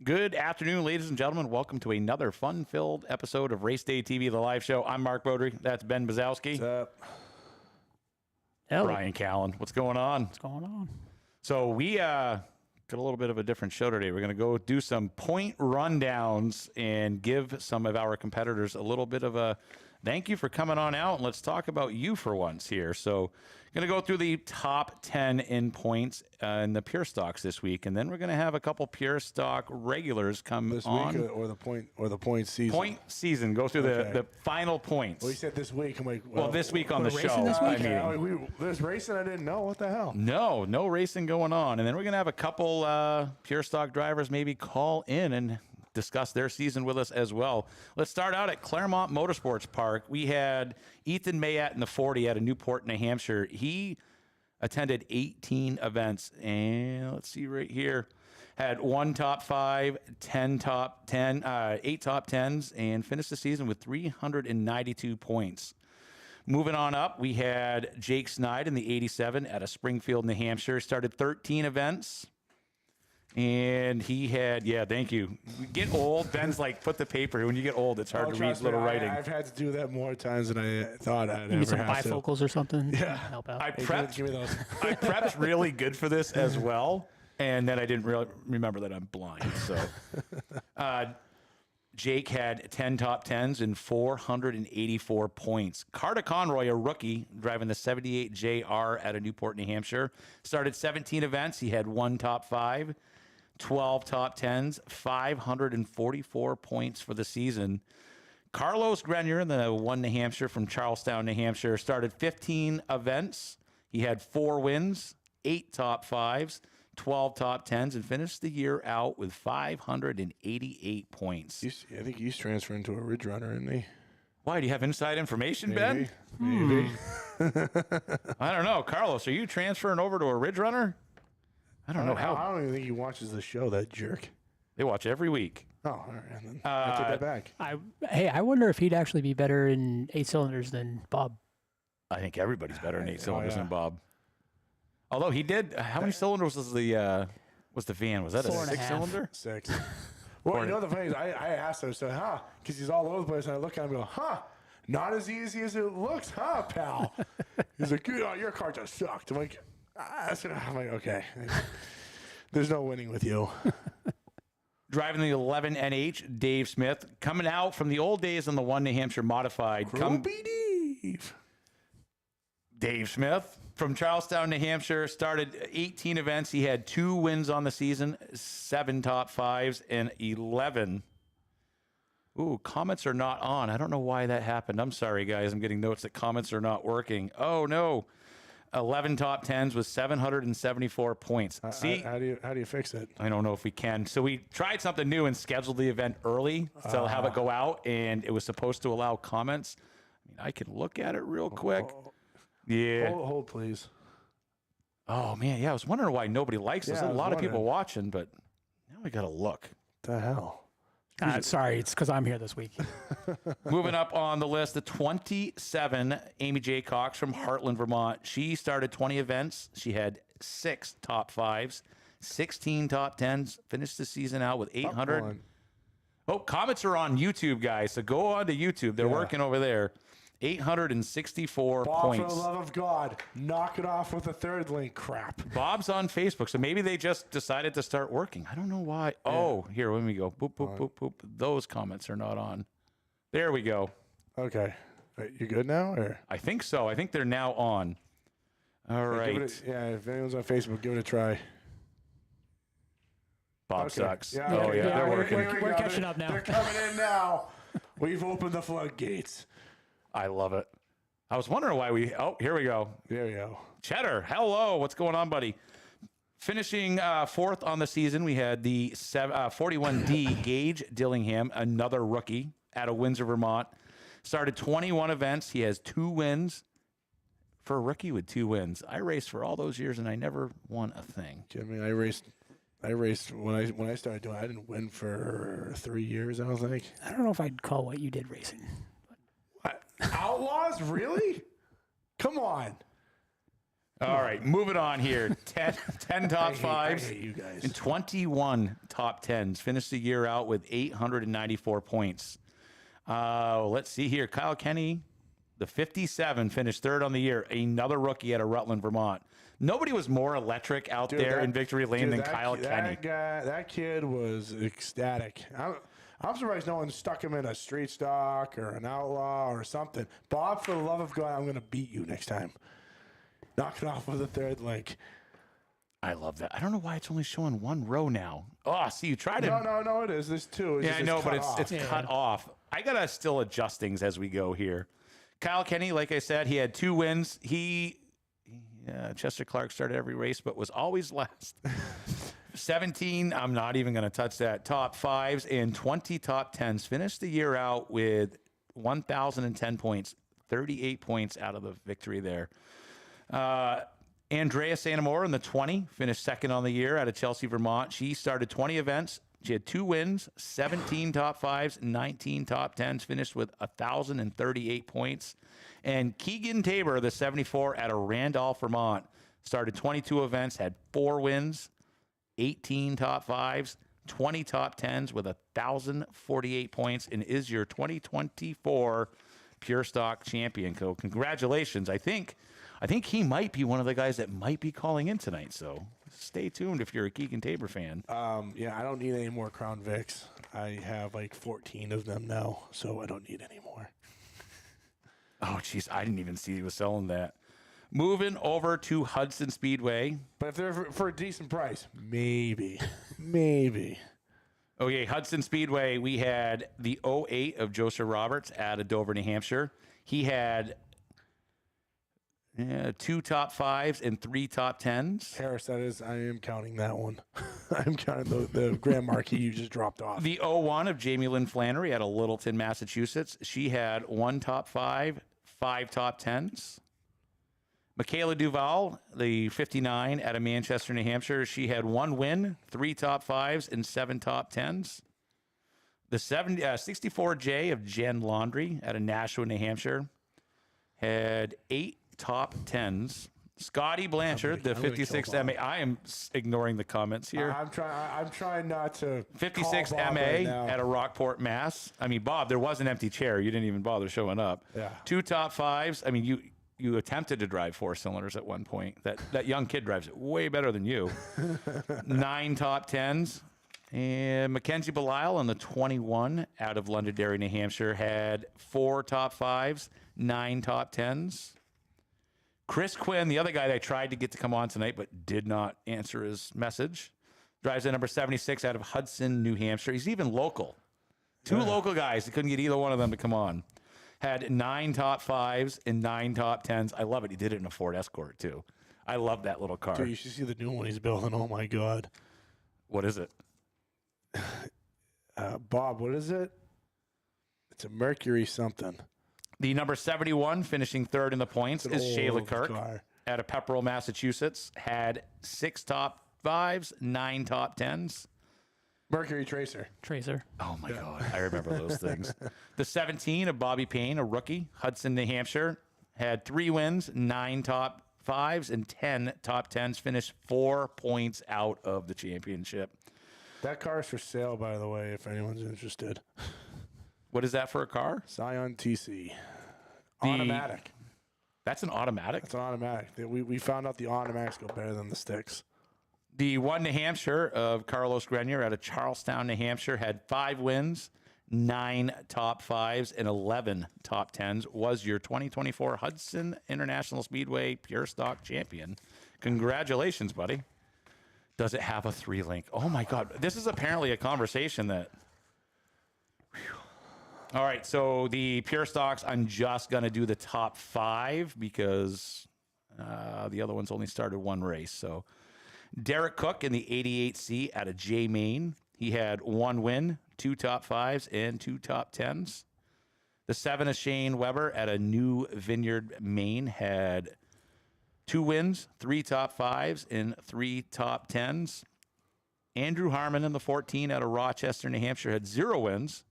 Good afternoon, ladies and gentlemen. Welcome to another fun-filled episode of RaceDayTV, the live show. I'm Mark Beaudry. That's Ben Bazowski. What's up? Hello. Brian Callen. What's going on? What's going on? So we got a little bit of a different show today. We're going to go do some point rundowns and give some of our competitors a little bit of a thank you for coming on out, and let's talk about you for once here. So going to go through the top 10 in points in the pure stocks this week, and then we're going to have a couple pure stock regulars come This on. week or the point season? Point season. Go through the final points. Well, you said this week. I'm like, well, this week on the racing show. this week? I mean, there's racing. I didn't know. What the hell? no racing going on. And then we're going to have a couple pure stock drivers maybe call in and discuss their season with us as well. Let's start out at Claremont Motorsports Park. We had Ethan Mayat in the 40 out of Newport, New Hampshire. He attended 18 events, and let's see right here. Had 1 top 5, 10 top 10, 8 top 10s, and finished the season with 392 points. Moving on up, we had Jake Snide in the 87 out of Springfield, New Hampshire. Started 13 events. And he had, thank you. You get old, Ben's like, put the paper. When you get old, it's hard to read little writing. I've had to do that more times than I thought I'd You ever need some have to. bifocals or something? Yeah. Help out. I Hey, prepped, give me those. I prepped really good for this as well. And then I didn't really remember that I'm blind. So Jake had 10 top 10s and 484 points. Carter Conroy, a rookie, driving the 78 JR out of Newport, New Hampshire, started 17 events. He had 1 top 5. 12 top 10s, 544 points for the season. Carlos Grenier, the 1 New Hampshire from Charlestown, New Hampshire, started 15 events. He had 4 wins, 8 top 5s, 12 top 10s, and finished the year out with 588 points. I think he's transferring to a Ridge Runner, isn't he? Why, do you have inside information, Ben? Maybe. I don't know. Carlos, are you transferring over to a Ridge Runner? I don't know how. I don't even think he watches the show, that jerk. They watch every week. Oh, all right. Then I take that back. I wonder if he'd actually be better in 8 cylinders than Bob. I think everybody's better in 8 cylinders yeah. than Bob. Although he did, how many cylinders was the van? Was that a 4.5. 6-cylinder? 6. Well, you know the funny is, I asked him, so, because he's all over the place, and I look at him and go, not as easy as it looks, pal? He's like, your car just sucked. I'm like, okay. There's no winning with you. Driving the 11 NH, Dave Smith, coming out from the old days on the 1 New Hampshire Modified. Dave Smith from Charlestown, New Hampshire, started 18 events. He had 2 wins on the season, 7 top 5s, and 11. Ooh, comments are not on. I don't know why that happened. I'm sorry, guys. I'm getting notes that comments are not working. Oh, no. 11 top 10s with 774 points. See, how do you fix it? I don't know if we can. So we tried something new and scheduled the event early to have it go out, and it was supposed to allow comments. I mean, I can look at it real quick. Yeah. Hold, please. Oh man, yeah. I was wondering why nobody likes this. There's a lot of people watching, but now we got to look. What the hell? Sorry, it's because I'm here this week. Moving up on the list, the 27, Amy J. Cox from Heartland, Vermont. She started 20 events. She had 6 top 5s, 16 top 10s, finished the season out with 800. Oh, comments are on YouTube, guys. So go on to YouTube. They're working over there. 864 points. For the love of God, knock it off with a third link crap. Bob's on Facebook, so maybe they just decided to start working. I don't know why. Yeah. Oh, here, when we go. Boop, boop, boop, boop. Those comments are not on. There we go. Okay. Right, you good now? Or? I think so. I think they're now on. All right. If anyone's on Facebook, give it a try. Bob sucks. Yeah, oh, yeah. They're working. We're catching up now. They're coming in now. We've opened the floodgates. I love it. I was wondering why we... Oh, here we go. There we go. Cheddar, hello. What's going on, buddy? Finishing 4th on the season, we had the 41D Gage Dillingham, another rookie out of Windsor, Vermont. Started 21 events. He has 2 wins. For a rookie with 2 wins. I raced for all those years, and I never won a thing. I mean, I raced when I started doing it. I didn't win for 3 years, I don't think. I don't know if I'd call what you did racing. What? Outlaws? Really? Come on. All right, moving on here. 10 top fives I hate you guys. and 21 top tens. Finished the year out with 894 points. Let's see here. Kyle Kenny, the 57, finished third on the year. Another rookie out of Rutland, Vermont. Nobody was more electric out there in Victory Lane than Kyle Kenny. That kid was ecstatic. I'm surprised no one stuck him in a street stock or an outlaw or something. Bob, for the love of God, I'm going to beat you next time. Knock it off with a third link. I love that. I don't know why it's only showing one row now. Oh, see, you tried to. No, it is. There's two. Yeah, I know, but it's cut off. I got to still adjust things as we go here. Kyle Kenny, like I said, he had 2 wins. Chester Clark started every race, but was always last. 17, I'm not even going to touch that. Top fives and 20 top tens. Finished the year out with 1,010 points, 38 points out of the victory there. Andrea Santamora in the 20, finished second on the year out of Chelsea, Vermont. She started 20 events. She had 2 wins, 17 top fives, 19 top tens, finished with 1,038 points. And Keegan Tabor, the 74 out of Randolph, Vermont, started 22 events, had 4 wins, 18 top fives, 20 top tens with 1,048 points, and is your 2024 Pure Stock champion. So congratulations. I think he might be one of the guys that might be calling in tonight. So stay tuned if you're a Keegan Tabor fan. Yeah, I don't need any more Crown Vics. I have like 14 of them now, so I don't need any more. Oh, jeez, I didn't even see he was selling that. Moving over to Hudson Speedway. But if they're for a decent price, maybe. Okay, Hudson Speedway, we had the 08 of Joseph Roberts out of Dover, New Hampshire. He had 2 top fives and 3 top tens. Harris, that is, I am counting that one. I'm counting the Grand Marquis you just dropped off. The 01 of Jamie Lynn Flannery out of Littleton, Massachusetts. She had 1 top 5, 5 top tens. Michaela Duval, the 59 out of Manchester, New Hampshire. She had 1 win, 3 top fives, and 7 top tens. The 64J of Jen Laundry out of Nashua, New Hampshire, had 8 top tens. Scotty Blanchard, the 56 MA. I am ignoring the comments here. I'm trying not to. 56 MA right at a Rockport, Mass. I mean, Bob, there was an empty chair. You didn't even bother showing up. Yeah. 2 top fives. I mean, you attempted to drive 4 cylinders at one point. That young kid drives it way better than you. 9 top tens. And Mackenzie Belisle on the 21 out of Londonderry, New Hampshire, had 4 top fives, 9 top tens. Chris Quinn, the other guy that I tried to get to come on tonight but did not answer his message, drives at number 76 out of Hudson, New Hampshire. He's even local. 2 local guys. He couldn't get either one of them to come on. Had 9 top fives and 9 top tens. I love it. He did it in a Ford Escort, too. I love that little car. Dude, you should see the new one he's building. Oh, my God. What is it? Bob, what is it? It's a Mercury something. The number 71, finishing third in the points, is Shayla Kirk car. out of Pepperell, Massachusetts. Had 6 top fives, 9 top tens. Mercury Tracer. Tracer. Oh, my God. I remember those things. The 17 of Bobby Payne, a rookie, Hudson, New Hampshire, had 3 wins, 9 top fives, and 10 top tens. Finished 4 points out of the championship. That car is for sale, by the way, if anyone's interested. What is that for a car? Scion TC. Automatic. That's an automatic? That's an automatic. We found out the automatics go better than the sticks. The 1 New Hampshire of Carlos Grenier out of Charlestown, New Hampshire, had 5 wins, 9 top fives, and 11 top tens. Was your 2024 Hudson International Speedway Pure Stock champion. Congratulations, buddy. Does it have a 3-link? Oh, my God. This is apparently a conversation that... All right, so the Pure Stocks, I'm just going to do the top 5 because the other ones only started 1 race. So Derek Cook in the 88C out of J Maine. He had 1 win, 2 top fives, and 2 top tens. The 7 of Shane Weber at a New Vineyard, Maine, had 2 wins, 3 top fives, and 3 top tens. Andrew Harmon in the 14 out of Rochester, New Hampshire, had 0 wins,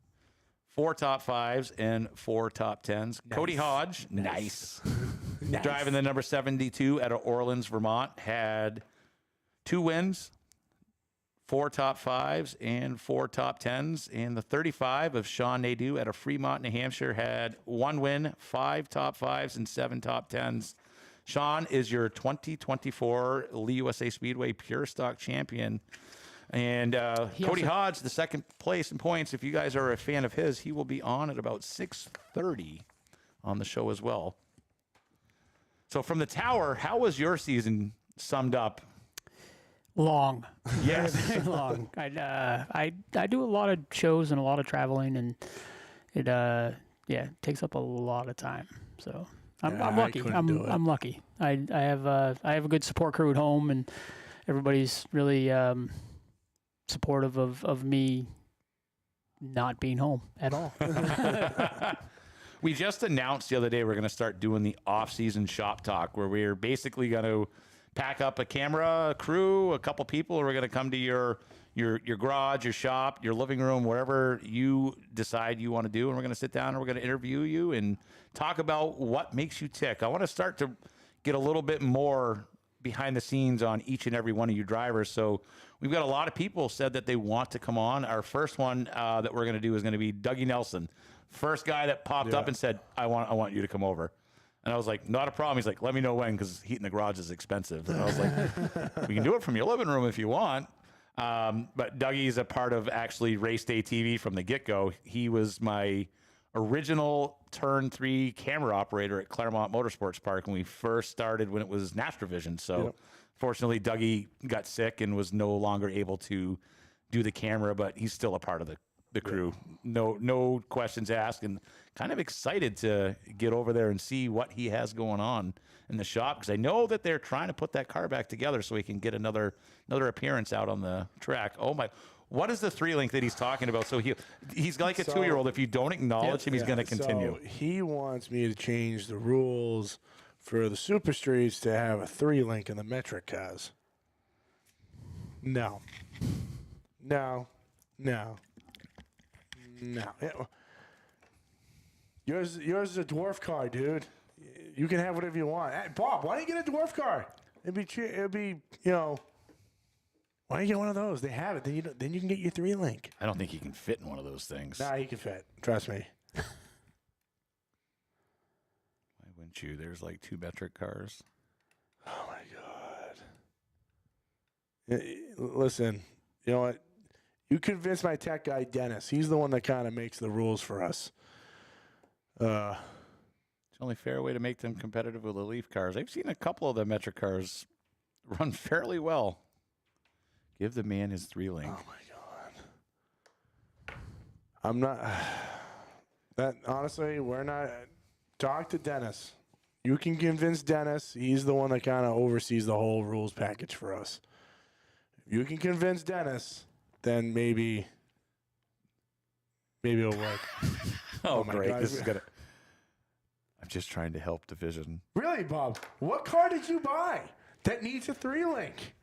4 top fives, and 4 top tens. Nice. Cody Hodge, nice. Nice. driving the number 72 out of Orleans, Vermont, had 2 wins, 4 top 5s, and 4 top 10s. And the 35 of Sean Nadeau out of Fremont, New Hampshire, had 1 win, 5 top 5s, and 7 top 10s. Sean is your 2024 Lee USA Speedway Pure Stock champion. And Cody Hodge, the second place in points. If you guys are a fan of his, he will be on at about 6:30 on the show as well. So from the tower, how was your season summed up? Long. Yes. Very long. I do a lot of shows and a lot of traveling, and it takes up a lot of time. So I'm lucky. I'm lucky. I have a good support crew at home, and everybody's really supportive of me not being home at all. We just announced the other day we're going to start doing the off-season shop talk, where we're basically going to pack up a camera, a crew, a couple people, and we're going to come to your garage, your shop, your living room, wherever you decide you want to do, and we're going to sit down and we're going to interview you and talk about what makes you tick. I want to start to get a little bit more behind the scenes on each and every one of you drivers. So we've got a lot of people said that they want to come on. Our first one that we're going to do is going to be Dougie Nelson. First guy that popped up and said, I want you to come over. And I was like, not a problem. He's like, let me know when, because heat in the garage is expensive. And I was like, we can do it from your living room if you want. But Dougie's a part of actually RaceDayTV from the get-go. He was my original Turn 3 camera operator at Claremont Motorsports Park when we first started, when it was Nastrovision. So fortunately, Dougie got sick and was no longer able to do the camera, but he's still a part of the crew. No questions asked, and kind of excited to get over there and see what he has going on in the shop, because I know that they're trying to put that car back together so he can get another appearance out on the track. Oh my, what is the 3-link that he's talking about? So he's like a 2-year-old. If you don't acknowledge him, he's going to continue. So he wants me to change the rules for the Super Streets to have a 3-link in the metric cars. No. Yours is a dwarf car, dude. You can have whatever you want. Hey, Bob, why don't you get a dwarf car? It'd be why don't you get one of those? They have it. Then you can get your 3-link. I don't think he can fit in one of those things. Nah, he can fit. Trust me. Why wouldn't you? There's like 2 metric cars. Oh my God. Listen, you know what? You convince my tech guy, Dennis. He's the one that kind of makes the rules for us. It's the only fair way to make them competitive with the Leaf cars. I've seen a couple of the metric cars run fairly well. Give the man his 3-link. Oh my God. I'm not. That honestly, we're not. Talk to Dennis. You can convince Dennis. He's the one that kind of oversees the whole rules package for us. If you can convince Dennis, then maybe it'll work. Oh my great. God. This is gonna. I'm just trying to help division. Really, Bob? What car did you buy that needs a 3-link?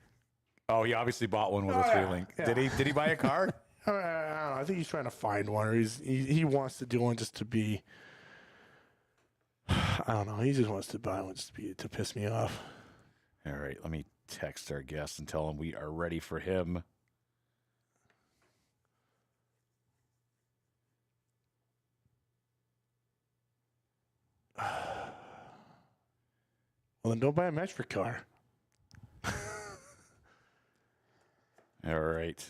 Oh, he obviously bought one with a 3-link. Yeah. Did he buy a car? I don't know. I think he's trying to find one, or he wants to do one just to be. I don't know. He just wants to buy one just to piss me off. All right, let me text our guest and tell him we are ready for him. Well, then don't buy a metric car. All right.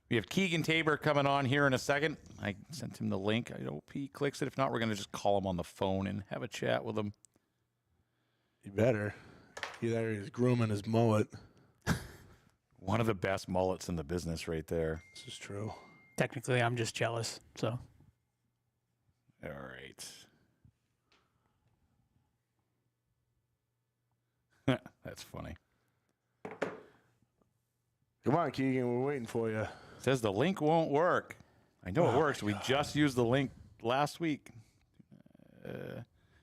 We have Keegan Tabor coming on here in a second. I sent him the link. I hope he clicks it. If not, we're going to just call him on the phone and have a chat with him. You better. Either he's grooming his mullet. One of the best mullets in the business right there. This is true. Technically, I'm just jealous, so. All right. That's funny. Come on, Keegan. We're waiting for you. Says the link won't work. I know it works. God. We just used the link last week.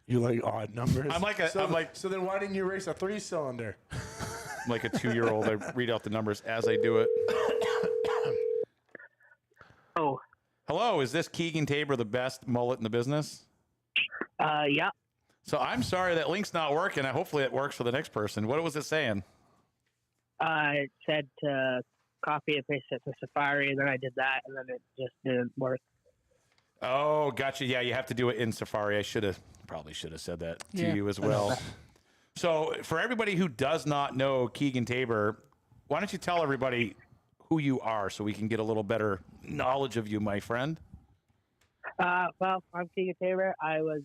You like odd numbers? So then why didn't you race a 3-cylinder? I'm like a 2-year-old. I read out the numbers as I do it. Oh. Hello. Is this Keegan Tabor, the best mullet in the business? Yeah. So I'm sorry that link's not working. Hopefully it works for the next person. What was it saying? It said to copy and paste it to Safari, and then I did that, and then it just didn't work. Oh, gotcha. Yeah, you have to do it in Safari. Probably should have said that to you as well. So for everybody who does not know Keegan Tabor, why don't you tell everybody who you are so we can get a little better knowledge of you, my friend? Well, I'm Keegan Tabor. I was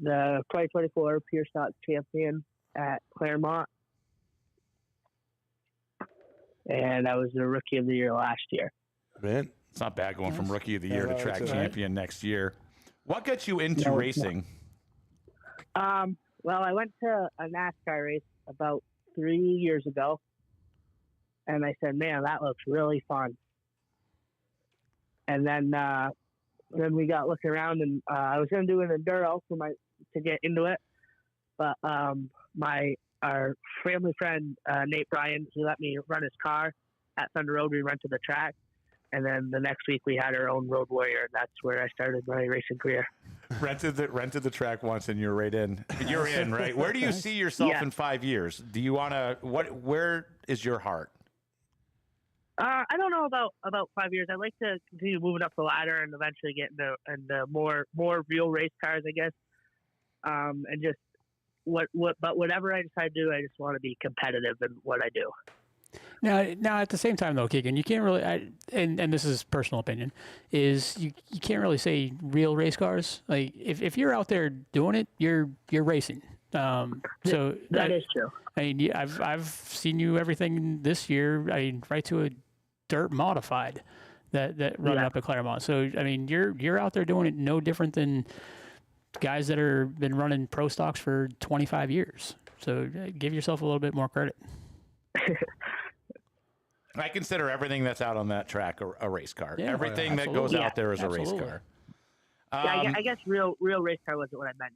the 2024 Pure Stock champion at Claremont, and I was the Rookie of the Year last year. Man, it's not bad going from Rookie of the Year to track right. champion next year. What got you into racing? Well, I went to a NASCAR race about 3 years ago, and I said, man, that looks really fun. And then we got looking around, and I was going to do an enduro to get into it, but our family friend Nate Bryan, he let me run his car at Thunder Road. We rented the track, and then the next week we had our own Road Warrior. And that's where I started my racing career. Rented the track once, and you're right in. You're in, right? Where do you see yourself in 5 years? Do you want to? Where is your heart? I don't know about 5 years. I'd like to continue moving up the ladder and eventually get into more real race cars, I guess. And just but whatever I decide to do, I just want to be competitive in what I do. Now at the same time though, Keegan, you can't really, and this is personal opinion, is you can't really say real race cars. Like if you're out there doing it, you're racing. So that is true. I mean, I've seen you everything this year. I mean, right to a dirt modified that running up at Claremont. So I mean, you're out there doing it no different than guys that are been running pro stocks for 25 years. So give yourself a little bit more credit. I consider everything that's out on that track a race car. Yeah, everything that goes out there is a race car. I guess real race car wasn't what I meant.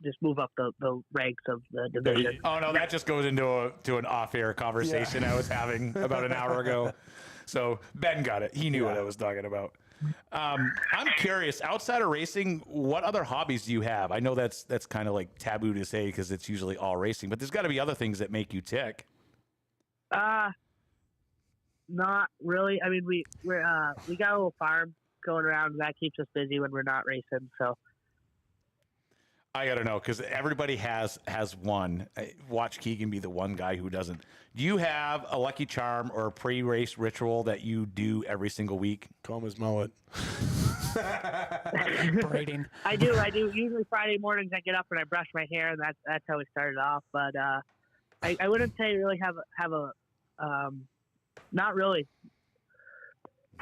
Just move up the ranks of the division. Oh no, that just goes into an off-air conversation I was having about an hour ago. So Ben got it. He knew what I was talking about. I'm curious, outside of racing, what other hobbies do you have? I know that's kind of like taboo to say because it's usually all racing, but there's got to be other things that make you tick. Not really. I mean, we got a little farm going around, and that keeps us busy when we're not racing. So I gotta know because everybody has one. Watch Keegan be the one guy who doesn't. Do you have a lucky charm or a pre-race ritual that you do every single week? Comb his mullet. Braiding. I do. Usually Friday mornings I get up and I brush my hair, and that's how we started off. But I wouldn't say really have a not really.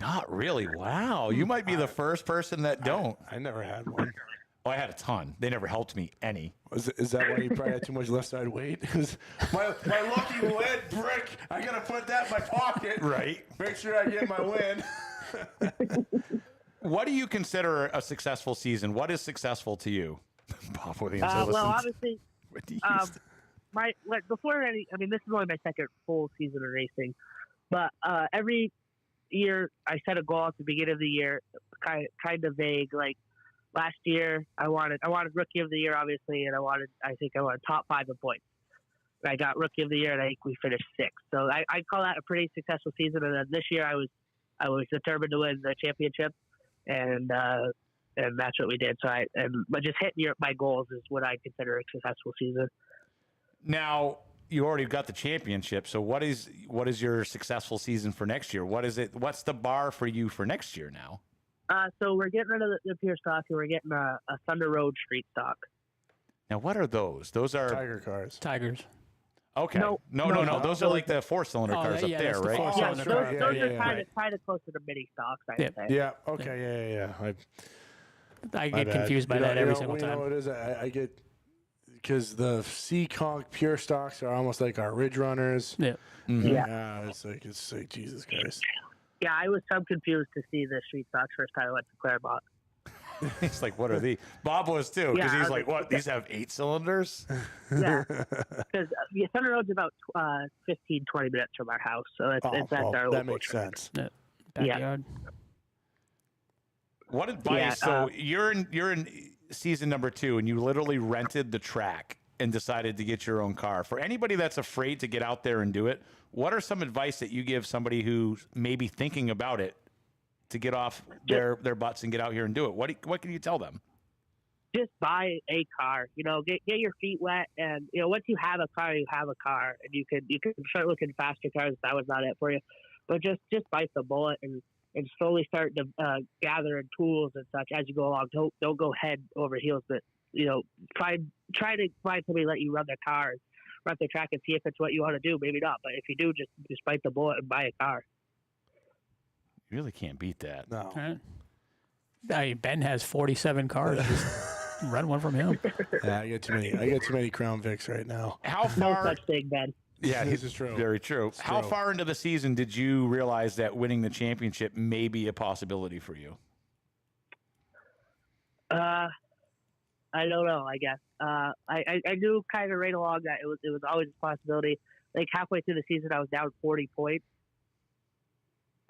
Not really. Wow, you might be the first person that don't. I never had one. Oh, I had a ton. They never helped me any. Is that why you probably had too much left side weight? my lucky lead brick, I gotta put that in my pocket. Right. Make sure I get my win. What do you consider a successful season? What is successful to you, Bob Williams? Well, obviously, before any, I mean, this is only my second full season of racing, but every year I set a goal at the beginning of the year, kind of vague. Like last year, I wanted Rookie of the Year, obviously, and I think I wanted top 5 in points. And I got Rookie of the Year, and I think we finished 6th. So I call that a pretty successful season. And then this year, I was determined to win the championship, and that's what we did. So but just hitting my goals is what I consider a successful season. Now, you already got the championship. So what is your successful season for next year? What is it? What's the bar for you for next year now? So we're getting rid of the pure stock, and we're getting a Thunder Road street stock. Now, what are those? Those are Tiger cars. Tigers. Okay. No. Those are like the 4-cylinder cars up there, right? Those are kind of closer to mini stocks, I would say. Yeah. Okay. Yeah. I get confused by that every single time. You know what it is? I get because the Seaconk pure stocks are almost like our Ridge Runners. Yeah. Mm-hmm. Yeah. It's like Jesus Christ. Yeah, I was so confused to see the street stocks first time I went to Claremont. He's like, what are these? Bob was too, because he's like, what? These have 8 cylinders? Yeah, because Thunder Road's about 15, 20 minutes from our house, so that's our local. That makes sense. Backyard. What advice? So you're in season number 2 and you literally rented the track and decided to get your own car. For anybody that's afraid to get out there and do it, what are some advice that you give somebody who's maybe thinking about it to get off their butts and get out here and do it? What can you tell them? Just buy a car, get your feet wet. And, once you have a car, you have a car, and you can start looking at faster cars if that was not it for you. But just bite the bullet and slowly start to gather in tools and such as you go along. Don't go head over heels, but try to find somebody to let you run their car, run the track, and see if it's what you want to do. Maybe not, but if you do, just bite the bullet and buy a car. You really can't beat that. No. Ben has 47 cars. Just run one from him. Yeah, I get too many Crown Vics right now. How No far? such thing, Ben. Yeah, This is true. Very true. It's How true. far into the season did you realize that winning the championship may be a possibility for you? I don't know. I guess I knew kind of right along that it was always a possibility. Like halfway through the season, I was down 40 points,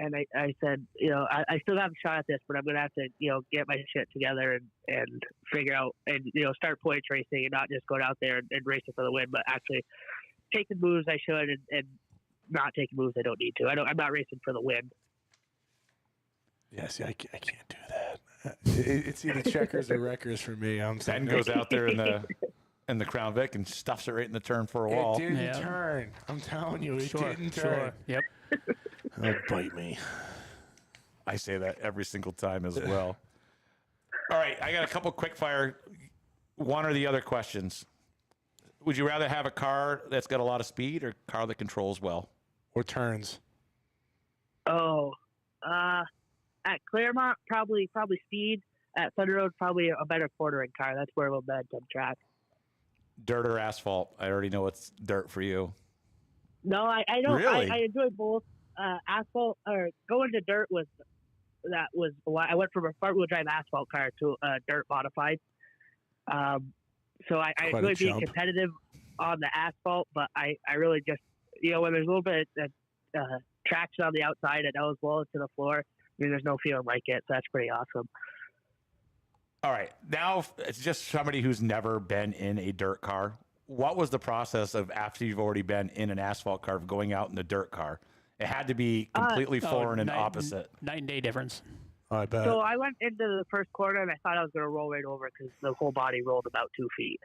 and I said, I still have a shot at this, but I'm gonna have to, get my shit together and figure out and start points racing and not just going out there and racing for the win, but actually taking moves I should and not taking moves I don't need to. I'm not racing for the win. Yeah, see, I can't do that. It's either checkers or wreckers for me. Ben goes out there in the Crown Vic and stuffs it right in the turn for a wall. It didn't turn. I'm telling you, it didn't turn. Yep. Oh, bite me. I say that every single time as well. All right, I got a couple quick fire, one or the other questions. Would you rather have a car that's got a lot of speed or a car that controls well? Or turns. Oh, at Claremont, probably speed. At Thunder Road, probably a better quartering car. That's where we'll bed some track. Dirt or asphalt? I already know it's dirt for you. No, I don't. Really? I enjoy both. Asphalt or going to dirt was why I went from a front wheel drive asphalt car to a dirt modified. So I enjoy being competitive on the asphalt, but I really just when there's a little bit of traction on the outside and eligible to the floor, there's no feeling like it. So that's pretty awesome. All right, now it's just somebody who's never been in a dirt car. What was the process of after you've already been in an asphalt car of going out in the dirt car? It had to be completely foreign and opposite. Night and day difference. I bet. So I went into the first corner and I thought I was going to roll right over because the whole body rolled about 2 feet.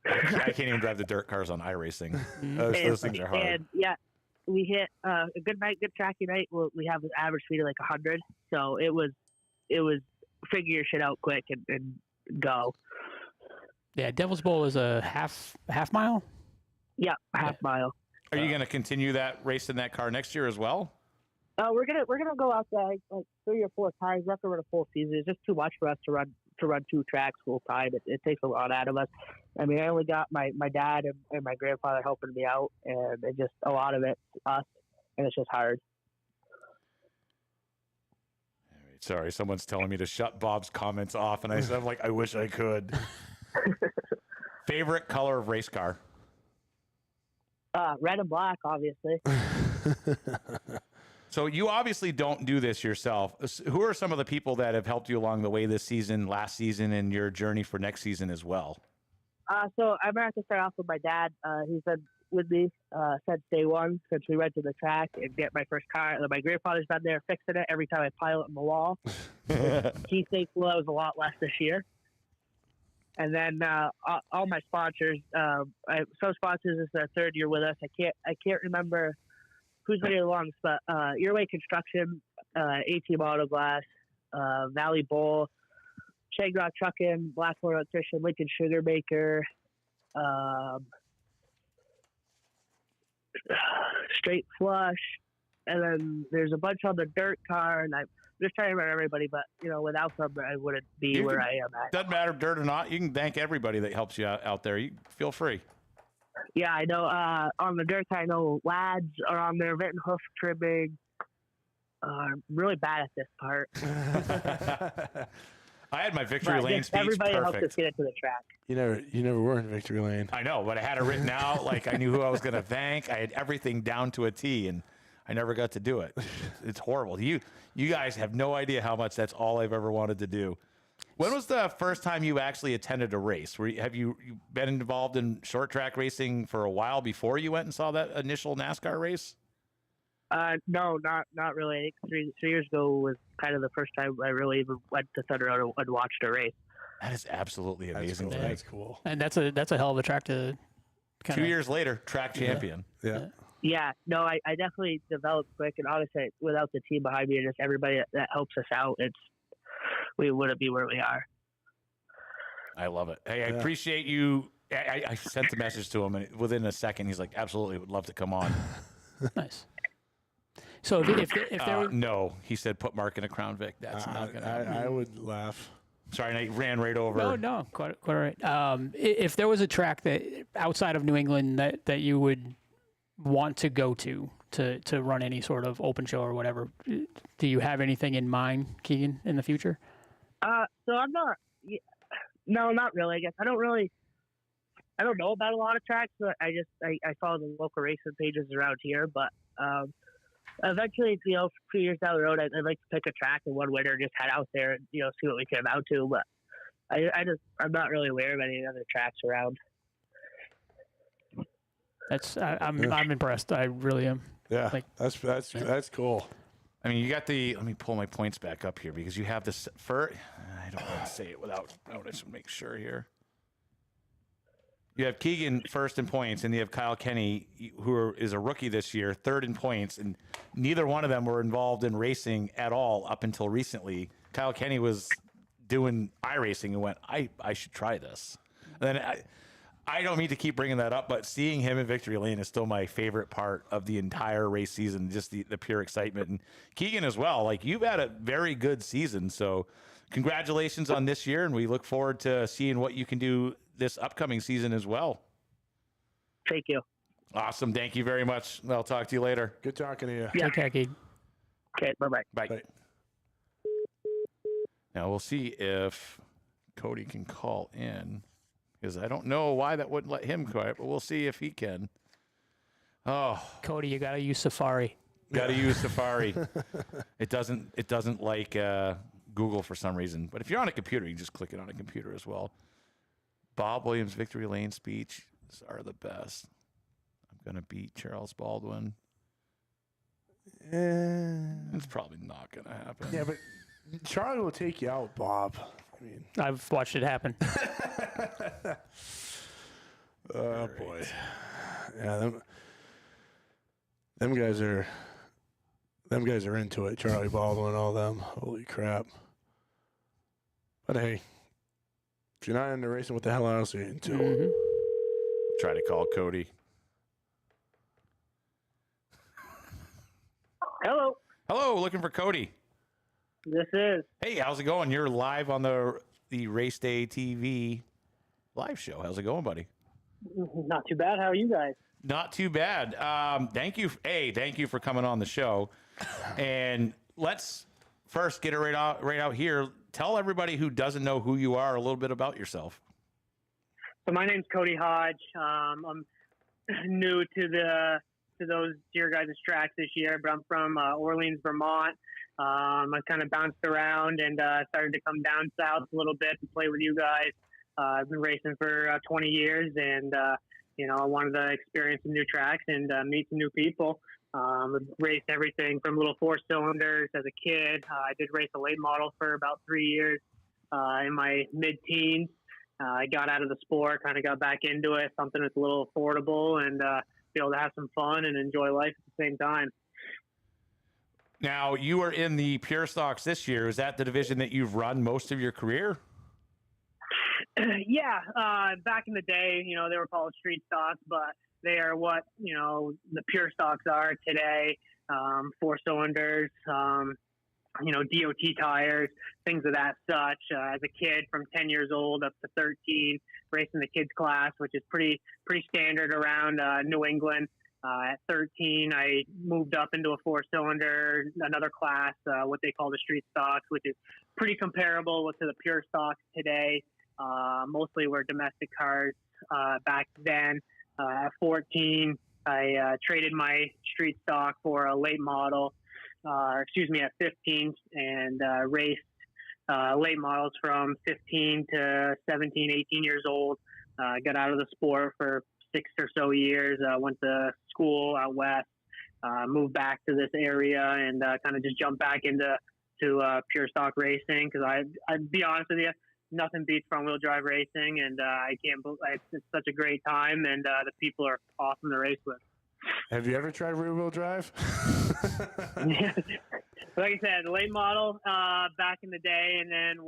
I can't even drive the dirt cars on iRacing. Those things are hard. And yeah, we hit a good night, good tracky night. We have an average speed of like 100. So it was figure your shit out quick and go. Yeah, Devil's Bowl is a half mile. Yeah, half mile. Are you going to continue that race in that car next year as well? We're gonna go out there like 3 or 4 times. We have to run a full season. It's just too much for us to run 2 tracks full time. It takes a lot out of us. I mean, I only got my dad and my grandfather helping me out, and it just a lot of it us, and it's just hard. Sorry, someone's telling me to shut Bob's comments off, and I'm like, I wish I could. Favorite color of race car? Red and black, obviously. So you obviously don't do this yourself. Who are some of the people that have helped you along the way this season, last season, and your journey for next season as well? So I'm going to have to start off with my dad. He's been with me since day one, since we went to the track and get my first car. My grandfather's been there fixing it every time I pilot in the wall. He's thankful that was a lot less this year. And then all my sponsors. Some sponsors is their 3rd year with us. I can't remember who's been here the longest, but Your Way Construction, A-Team Auto Glass, Valley Bowl, Shagrock Truckin', Blackmore Electrician, Lincoln Sugar Maker, Straight Flush, and then there's a bunch on the dirt car, and I'm just trying to remember everybody, but without them, I wouldn't be where I am at. Doesn't matter, dirt or not. You can thank everybody that helps you out there. You feel free. Yeah, I know. On the dirt, I know lads are on there, Vent and Hoof trimming. I'm really bad at this part. I had my victory lane speech everybody helped us perfect. get it to the track. You never were in victory lane. I know, but I had it written out. Like I knew who I was going to thank. I had everything down to a T, and I never got to do it. It's horrible. You guys have no idea how much that's all I've ever wanted to do. When was the first time you actually attended a race? Have you been involved in short track racing for a while before you went and saw that initial NASCAR race? No, not really. I think 3 years ago was kind of the first time I really even went to Thunder Road and watched a race. That is absolutely amazing. That's cool. And that's a hell of a track to. 2 years later, track champion. Yeah. Yeah, no, I definitely developed quick, and honestly, without the team behind me and just everybody that helps us out, we wouldn't be where we are. I love it. Hey, I appreciate you. I sent the message to him, and within a second, he's like, absolutely, would love to come on. Nice. So if there were... No, he said, put Mark in a Crown Vic. That's not going to happen. I would laugh. Sorry, I ran right over. No, quite all right. If there was a track that outside of New England that you would want to go to run any sort of open show or whatever, do you have anything in mind, Keegan, in the future? So I'm not. No, not really. I guess I don't know about a lot of tracks, but I follow the local racing pages around here. But eventually, a few years down the road, I'd like to pick a track in one winter, just head out there and see what we can amount to. But I'm not really aware of any other tracks around. I'm impressed. I really am. Yeah, that's cool. I mean, you got let me pull my points back up here because you have this I don't want to say it without, I want to make sure here. You have Keegan first in points, and you have Kyle Kenny, who is a rookie this year, third in points, and neither one of them were involved in racing at all up until recently. Kyle Kenny was doing iRacing and went, I should try this. And then I don't mean to keep bringing that up, but seeing him in Victory Lane is still my favorite part of the entire race season, just the pure excitement. And Keegan as well, you've had a very good season, so congratulations on this year, and we look forward to seeing what you can do this upcoming season as well. Thank you. Awesome. Thank you very much. I'll talk to you later. Good talking to you. Yeah. Take care, Keegan. Okay, bye-bye. Bye. Now we'll see if Cody can call in, because I don't know why that wouldn't let him call it, but we'll see if he can. Oh, Cody, you got to use Safari. Got to use Safari. It doesn't like Google for some reason. But if you're on a computer, you can just click it on a computer as well. Bob Williams' Victory Lane speeches are the best. I'm going to beat Charles Baldwin. It's probably not going to happen. Yeah, but Charlie will take you out, Bob. I mean, I've watched it happen. Oh, boy. Yeah, them guys are into it. Charlie Baldwin, all them. Holy crap. But hey, if you're not into racing, what the hell else are you into? Mm-hmm. Try to call Cody. Hello. Hello, looking for Cody. This is. Hey, how's it going? You're live on the RaceDayTV live show. How's it going, buddy? Not too bad. How are you guys? Not too bad. Thank you for coming on the show. And let's first get it right out here. Tell everybody who doesn't know who you are a little bit about yourself. So my name's Cody Hodge. I'm new to those your guys' tracks this year, but I'm from Orleans, Vermont. I kind of bounced around and started to come down south a little bit and play with you guys. I've been racing for 20 years, and I wanted to experience some new tracks and meet some new people. I've raced everything from little 4-cylinders as a kid. I did race a late model for about 3 years in my mid-teens. I got out of the sport, kind of got back into it, something that's a little affordable and be able to have some fun and enjoy life at the same time. Now, you are in the Pure Stocks this year. Is that the division that you've run most of your career? Yeah. Back in the day, they were called street stocks, but they are what, the Pure Stocks are today. 4-cylinders, DOT tires, things of that such. As a kid from 10 years old up to 13, racing the kids class, which is pretty standard around New England. At 13, I moved up into a 4-cylinder, another class, what they call the street stocks, which is pretty comparable to the Pure Stocks today. Mostly were domestic cars back then. At 14, I traded my street stock for a late model, at 15, and raced late models from 15 to 17, 18 years old. Got out of the sport for 6 or so years. Went to school out west. Moved back to this area and kind of just jumped back into pure stock racing because I'd be honest with you, nothing beats front wheel drive racing, and I can't believe it's such a great time, and the people are awesome to race with. Have you ever tried rear wheel drive? Like I said, late model back in the day, and then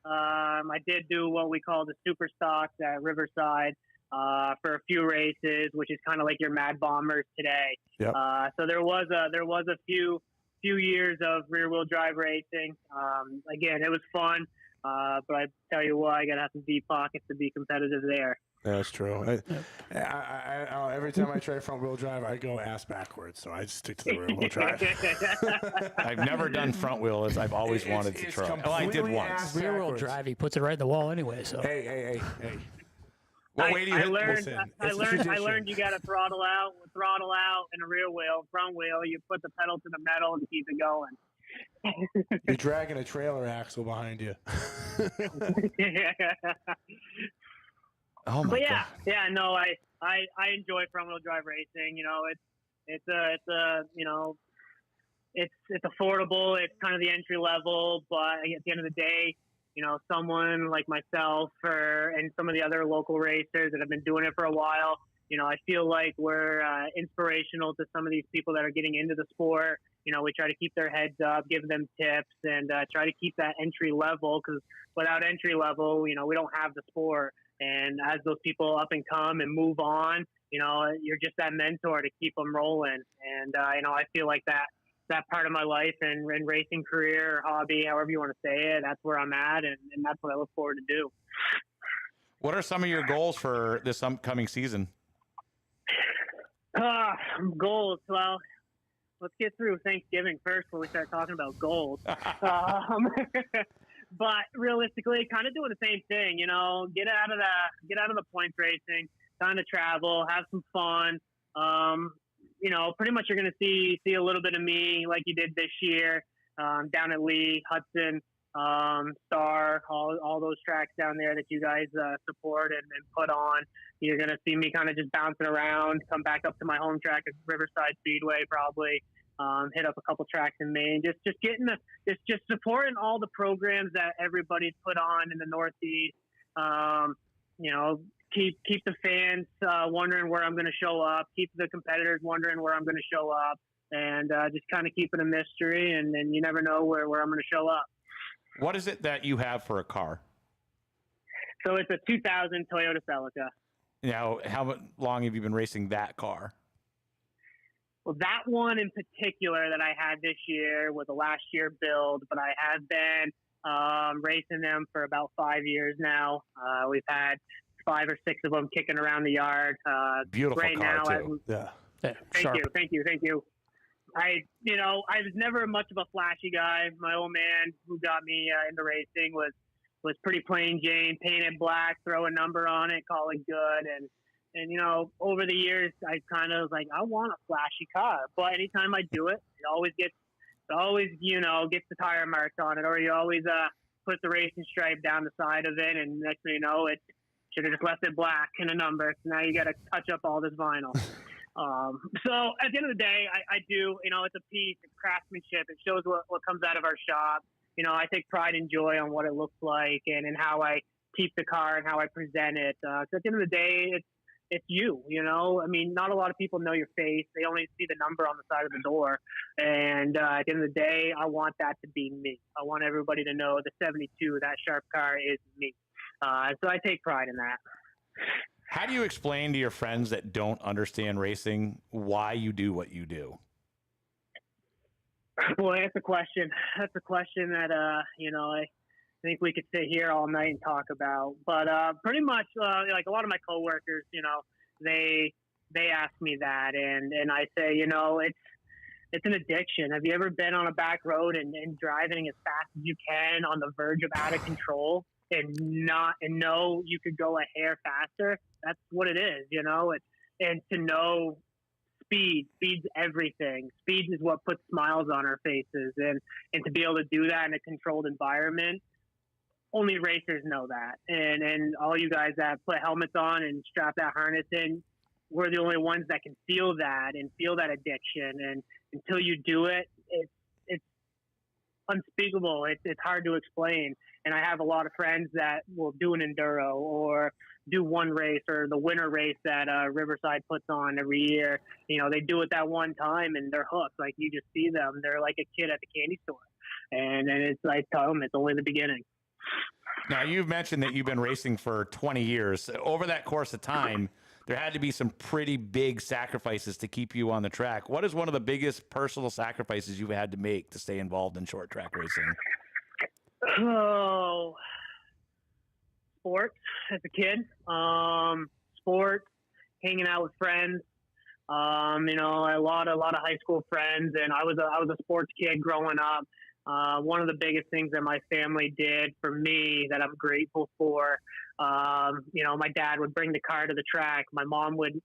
I did do what we call the super stocks at Riverside for a few races, which is kind of like your Mad Bombers today. Yep. So there was a few years of rear wheel drive racing. Again, it was fun, but I tell you what, I gotta have some deep pockets to be competitive there. That's true. Every time I try front wheel drive, I go ass backwards, so I just stick to the rear wheel drive. I've never done front wheel as I've always wanted to try. Oh, I did once. Rear wheel drive, he puts it right in the wall anyway. So hey. What way do you hit? I learned you got to throttle out in a rear wheel, front wheel. You put the pedal to the metal and keep it going. You're dragging a trailer axle behind you. Oh my God. No, I enjoy front wheel drive racing. You know, it's affordable. It's kind of the entry level, but at the end of the day, you know, someone like myself and some of the other local racers that have been doing it for a while, you know, I feel like we're inspirational to some of these people that are getting into the sport. You know, we try to keep their heads up, give them tips, and try to keep that entry level, because without entry level, you know, we don't have the sport. And as those people up and come and move on, you know, you're just that mentor to keep them rolling. And, you know, I feel like that part of my life and racing career or hobby, however you want to say it, that's where I'm at. And that's what I look forward to do. What are some of your goals for this upcoming season? Goals. Well, let's get through Thanksgiving first before we start talking about goals. But realistically, kind of doing the same thing, you know, get out of the points racing, kind of travel, have some fun. You know, pretty much you're going to see a little bit of me like you did this year, down at Lee, Hudson, Star, all those tracks down there that you guys support and put on. You're going to see me kind of just bouncing around, come back up to my home track at Riverside Speedway probably. Hit up a couple tracks in Maine, just getting just supporting all the programs that everybody's put on in the Northeast. You know, keep the fans wondering where I'm going to show up, keep the competitors wondering where I'm going to show up, and just kind of keep it a mystery. And then you never know where I'm going to show up. What is it that you have for a car? So it's a 2000 Toyota Celica. Now, how long have you been racing that car? Well, that one in particular that I had this year was a last year build, but I have been racing them for about 5 years now. We've had 5 or 6 of them kicking around the yard. Beautiful right car, now, too. Thank you. I was never much of a flashy guy. My old man who got me into racing was pretty plain Jane, painted black, throw a number on it, call it good. And, you know, over the years, I kind of was like, I want a flashy car. But anytime I do it, it always, you know, gets the tire marks on it. Or you always put the racing stripe down the side of it. And next thing you know, it should have just left it black and a number. So now you got to touch up all this vinyl. So at the end of the day, I do, you know, it's a piece, it's craftsmanship. It shows what comes out of our shop. You know, I take pride and joy on what it looks like and how I keep the car and how I present it. So at the end of the day, it's you know, I mean, not a lot of people know your face. They only see the number on the side of the door. And at the end of the day, I want that to be me. I want everybody to know the 72, that sharp car is me. So I take pride in that. How do you explain to your friends that don't understand racing why you do what you do? Boy, that's a question. That's a question that, you know, I think we could sit here all night and talk about. But pretty much, like a lot of my coworkers, you know, they ask me that, and I say, you know, it's an addiction. Have you ever been on a back road and driving as fast as you can on the verge of out of control and know you could go a hair faster? That's what it is, you know. And to know speed. Speed's everything. Speed is what puts smiles on our faces, and to be able to do that in a controlled environment, only racers know that. And all you guys that put helmets on and strap that harness in, we're the only ones that can feel that and feel that addiction. And until you do it, it's unspeakable. It's hard to explain. And I have a lot of friends that will do an enduro or do one race or the winter race that Riverside puts on every year. You know, they do it that one time and they're hooked. Like, you just see them. They're like a kid at the candy store. And it's like, tell them it's only the beginning. Now, you've mentioned that you've been racing for 20 years. Over that course of time, there had to be some pretty big sacrifices to keep you on the track. What is one of the biggest personal sacrifices you've had to make to stay involved in short track racing? Oh, sports as a kid. Sports, hanging out with friends. You know, a lot of high school friends, and I was a sports kid growing up. One of the biggest things that my family did for me that I'm grateful for, you know, my dad would bring the car to the track. My mom would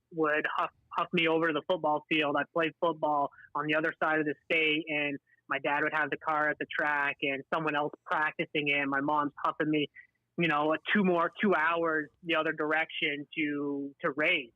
huff me over to the football field. I played football on the other side of the state, and my dad would have the car at the track and someone else practicing it. My mom's huffing me, you know, 2 hours the other direction to race.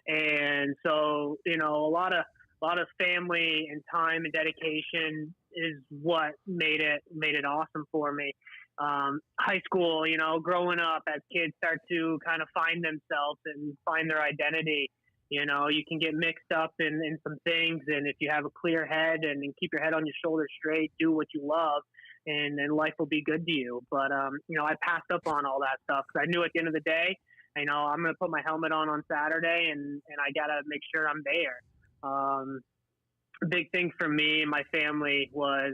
And so, you know, a lot of family and time and dedication is what made it awesome for me. High school, you know, growing up as kids start to kind of find themselves and find their identity. You know, you can get mixed up in some things, and if you have a clear head and keep your head on your shoulders straight, do what you love, and life will be good to you. But, you know, I passed up on all that stuff because I knew at the end of the day, you know, I'm going to put my helmet on Saturday, and I got to make sure I'm there. A big thing for me and my family was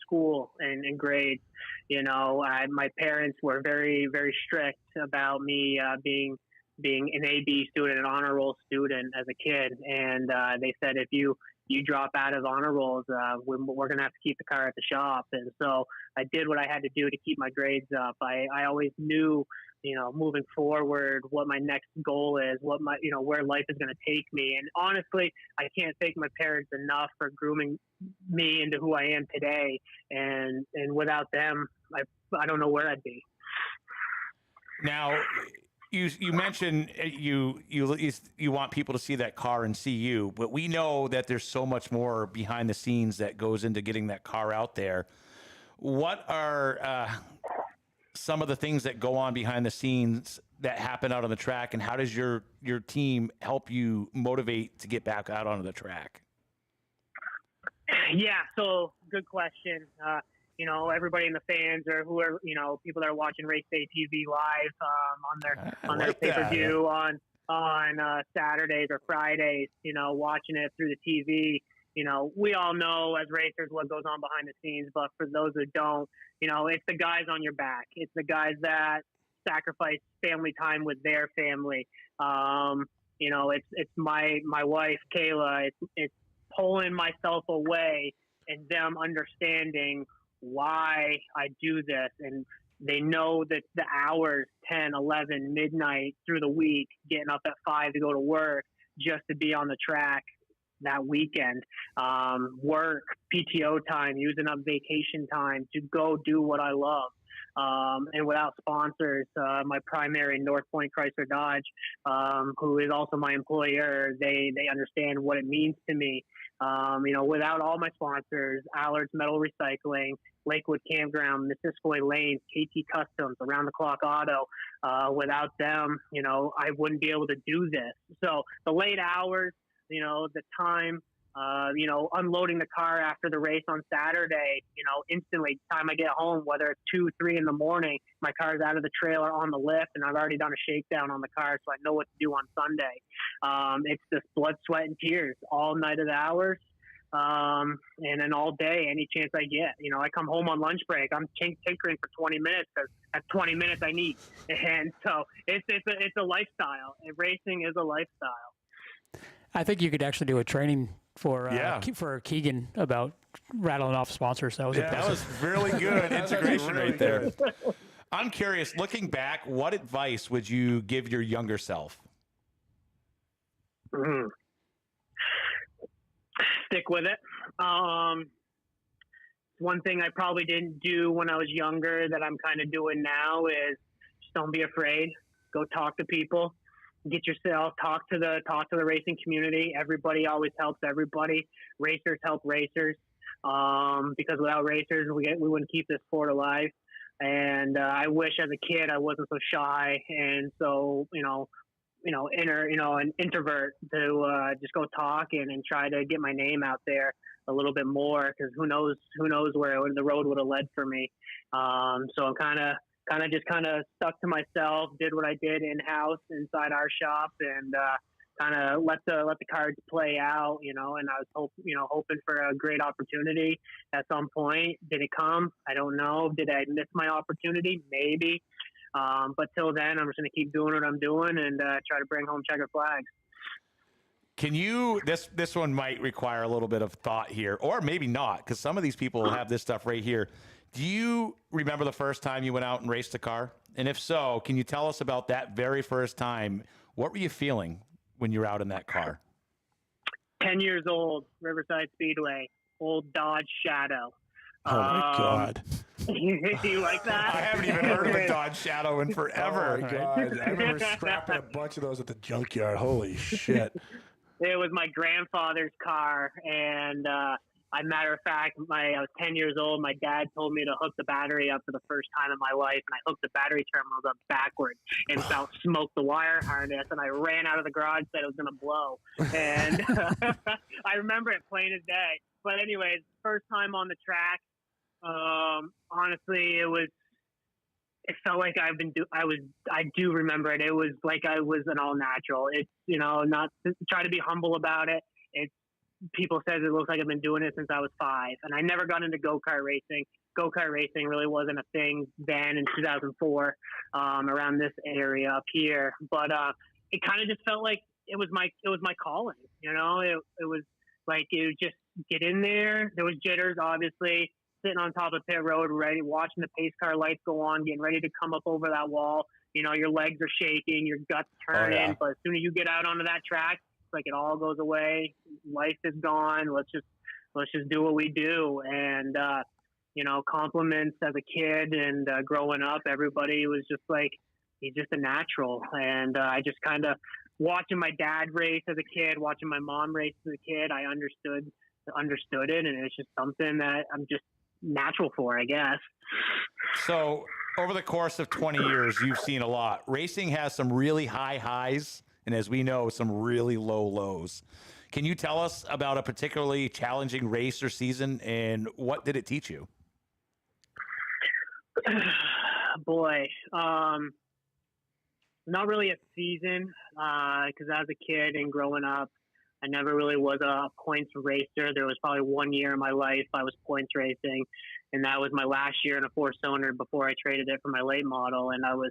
school and grades. You know, my parents were very, very strict about me being an AB student, an honor roll student as a kid. And they said, if you drop out of honor rolls, we're going to have to keep the car at the shop. And so I did what I had to do to keep my grades up. I always knew, you know, moving forward, what my next goal is, you know, where life is going to take me. And honestly, I can't thank my parents enough for grooming me into who I am today. And without them, I don't know where I'd be. Now, you mentioned you want people to see that car and see you, but we know that there's so much more behind the scenes that goes into getting that car out there. What are some of the things that go on behind the scenes that happen out on the track, and how does your team help you motivate to get back out onto the track? Yeah, so good question. You know, everybody in the fans or whoever, you know, people that are watching RaceDayTV live on their pay-per-view on Saturdays or Fridays, you know, watching it through the TV. You know, we all know as racers what goes on behind the scenes, but for those who don't, you know, it's the guys on your back. It's the guys that sacrifice family time with their family. You know, it's my wife, Kayla. It's pulling myself away and them understanding why I do this. And they know that the hours, 10, 11, midnight through the week, getting up at 5 to go to work just to be on the track that weekend, work, PTO time, using up vacation time to go do what I love. And without sponsors, my primary North Point Chrysler Dodge, who is also my employer, they understand what it means to me. You know, without all my sponsors, Allard's Metal Recycling, Lakewood Campground, Missisquoi Lanes, KT Customs, Around the Clock Auto, without them, you know, I wouldn't be able to do this. So the late hours, you know, the time, you know, unloading the car after the race on Saturday, you know, instantly, time I get home, whether it's 2, 3 in the morning, my car's out of the trailer on the lift, and I've already done a shakedown on the car, so I know what to do on Sunday. It's just blood, sweat, and tears all night of the hours, and then all day, any chance I get. You know, I come home on lunch break, I'm tinkering for 20 minutes because that's 20 minutes I need. And so it's a lifestyle. And racing is a lifestyle. I think you could actually do a training for Keegan about rattling off sponsors. That was that was really good integration right there. I'm curious, looking back, what advice would you give your younger self? stick with it. One thing I probably didn't do when I was younger that I'm kind of doing now is just don't be afraid. Go talk to people. Get yourself talk to the racing community. Everybody always helps everybody. Racers help racers. Because without racers, we wouldn't keep this sport alive. And I wish as a kid I wasn't so shy and so an introvert to just go talk and try to get my name out there a little bit more, because who knows where the road would have led for me. So I'm kind of stuck to myself, did what I did in-house inside our shop, and kind of let the cards play out, and I was hoping for a great opportunity at some point. Did it come? I don't know. Did I miss my opportunity? Maybe. But till then, I'm just going to keep doing what I'm doing and try to bring home checkered flags. Can you, this one might require a little bit of thought here, or maybe not, because some of these people have this stuff right here. Do you remember the first time you went out and raced a car? And if so, can you tell us about that very first time? What were you feeling when you were out in that car? 10 years old, Riverside Speedway, old Dodge Shadow. Oh, my God. You like that? I haven't even heard of a Dodge Shadow in forever. Oh, my God. I remember scrapping a bunch of those at the junkyard. Holy shit. It was my grandfather's car, and matter of fact, I was 10 years old. My dad told me to hook the battery up for the first time in my life, and I hooked the battery terminals up backwards and about smoked the wire harness, and I ran out of the garage, said it was going to blow. And I remember it plain as day. But anyways, first time on the track, honestly, it felt like I do remember it. It was like I was an all natural. It's, not to try to be humble about it. People says it looks like I've been doing it since I was 5, and I never got into go-kart racing. Go-kart racing really wasn't a thing then in 2004, around this area up here. But, it kind of just felt like it was my calling, It was like, it was just get in there. There was jitters, obviously, sitting on top of pit road, ready, watching the pace car lights go on, getting ready to come up over that wall. Your legs are shaking, your guts turning. Oh, yeah. But as soon as you get out onto that track, it's like it all goes away. Life is gone. Let's just do what we do. And, compliments as a kid and growing up, everybody was just like, he's just a natural. And I just kind of watching my dad race as a kid, watching my mom race as a kid, I understood it. And it's just something that I'm just natural for, I guess. So over the course of 20 years, you've seen a lot. Racing has some really high highs, and as we know, some really low lows. Can you tell us about a particularly challenging race or season, and what did it teach you? Boy, not really a season, because as a kid and growing up, I never really was a points racer. There was probably 1 year in my life I was points racing, and that was my last year in a 4-cylinder before I traded it for my late model. And I was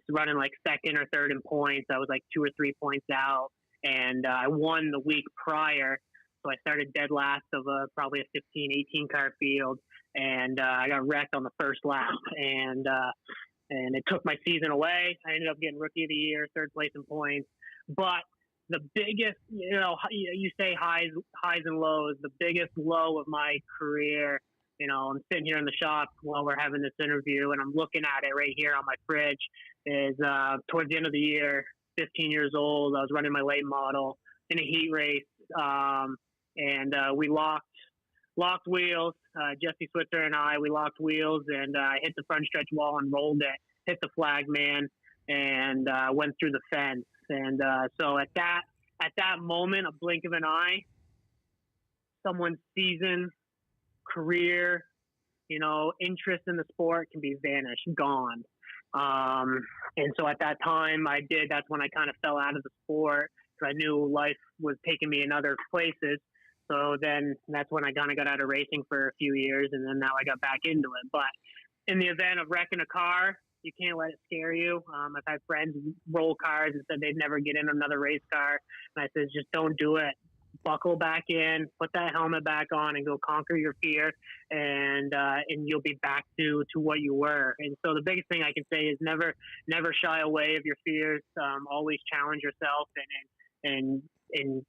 running like second or third in points. I was like 2 or 3 points out, and I won the week prior. So I started dead last of probably a 15, 18 car field, and I got wrecked on the first lap, and it took my season away. I ended up getting Rookie of the Year, third place in points, but the biggest, you say highs and lows. The biggest low of my career, I'm sitting here in the shop while we're having this interview, and I'm looking at it right here on my fridge, is towards the end of the year, 15 years old. I was running my late model in a heat race, and we locked wheels. Jesse Switzer and we locked wheels, and I hit the front stretch wall and rolled it, hit the flag man, and went through the fence. And so at that moment, a blink of an eye, someone's season, career, interest in the sport can be vanished, gone. And so at that time that's when I kind of fell out of the sport, because I knew life was taking me in other places. So then that's when I kind of got out of racing for a few years, and then now I got back into it. But in the event of wrecking a car, you can't let it scare you. I've had friends roll cars and said they'd never get in another race car. And I said, just don't do it. Buckle back in, put that helmet back on, and go conquer your fear, and you'll be back to what you were. And so the biggest thing I can say is never shy away of your fears. Always challenge yourself, and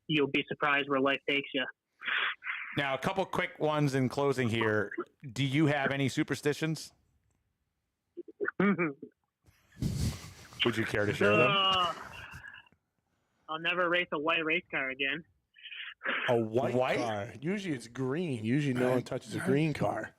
you'll be surprised where life takes you. Now, a couple quick ones in closing here. Do you have any superstitions? Would you care to share them? I'll never race a white race car again. A white car? Usually it's green. Usually no one touches a green car.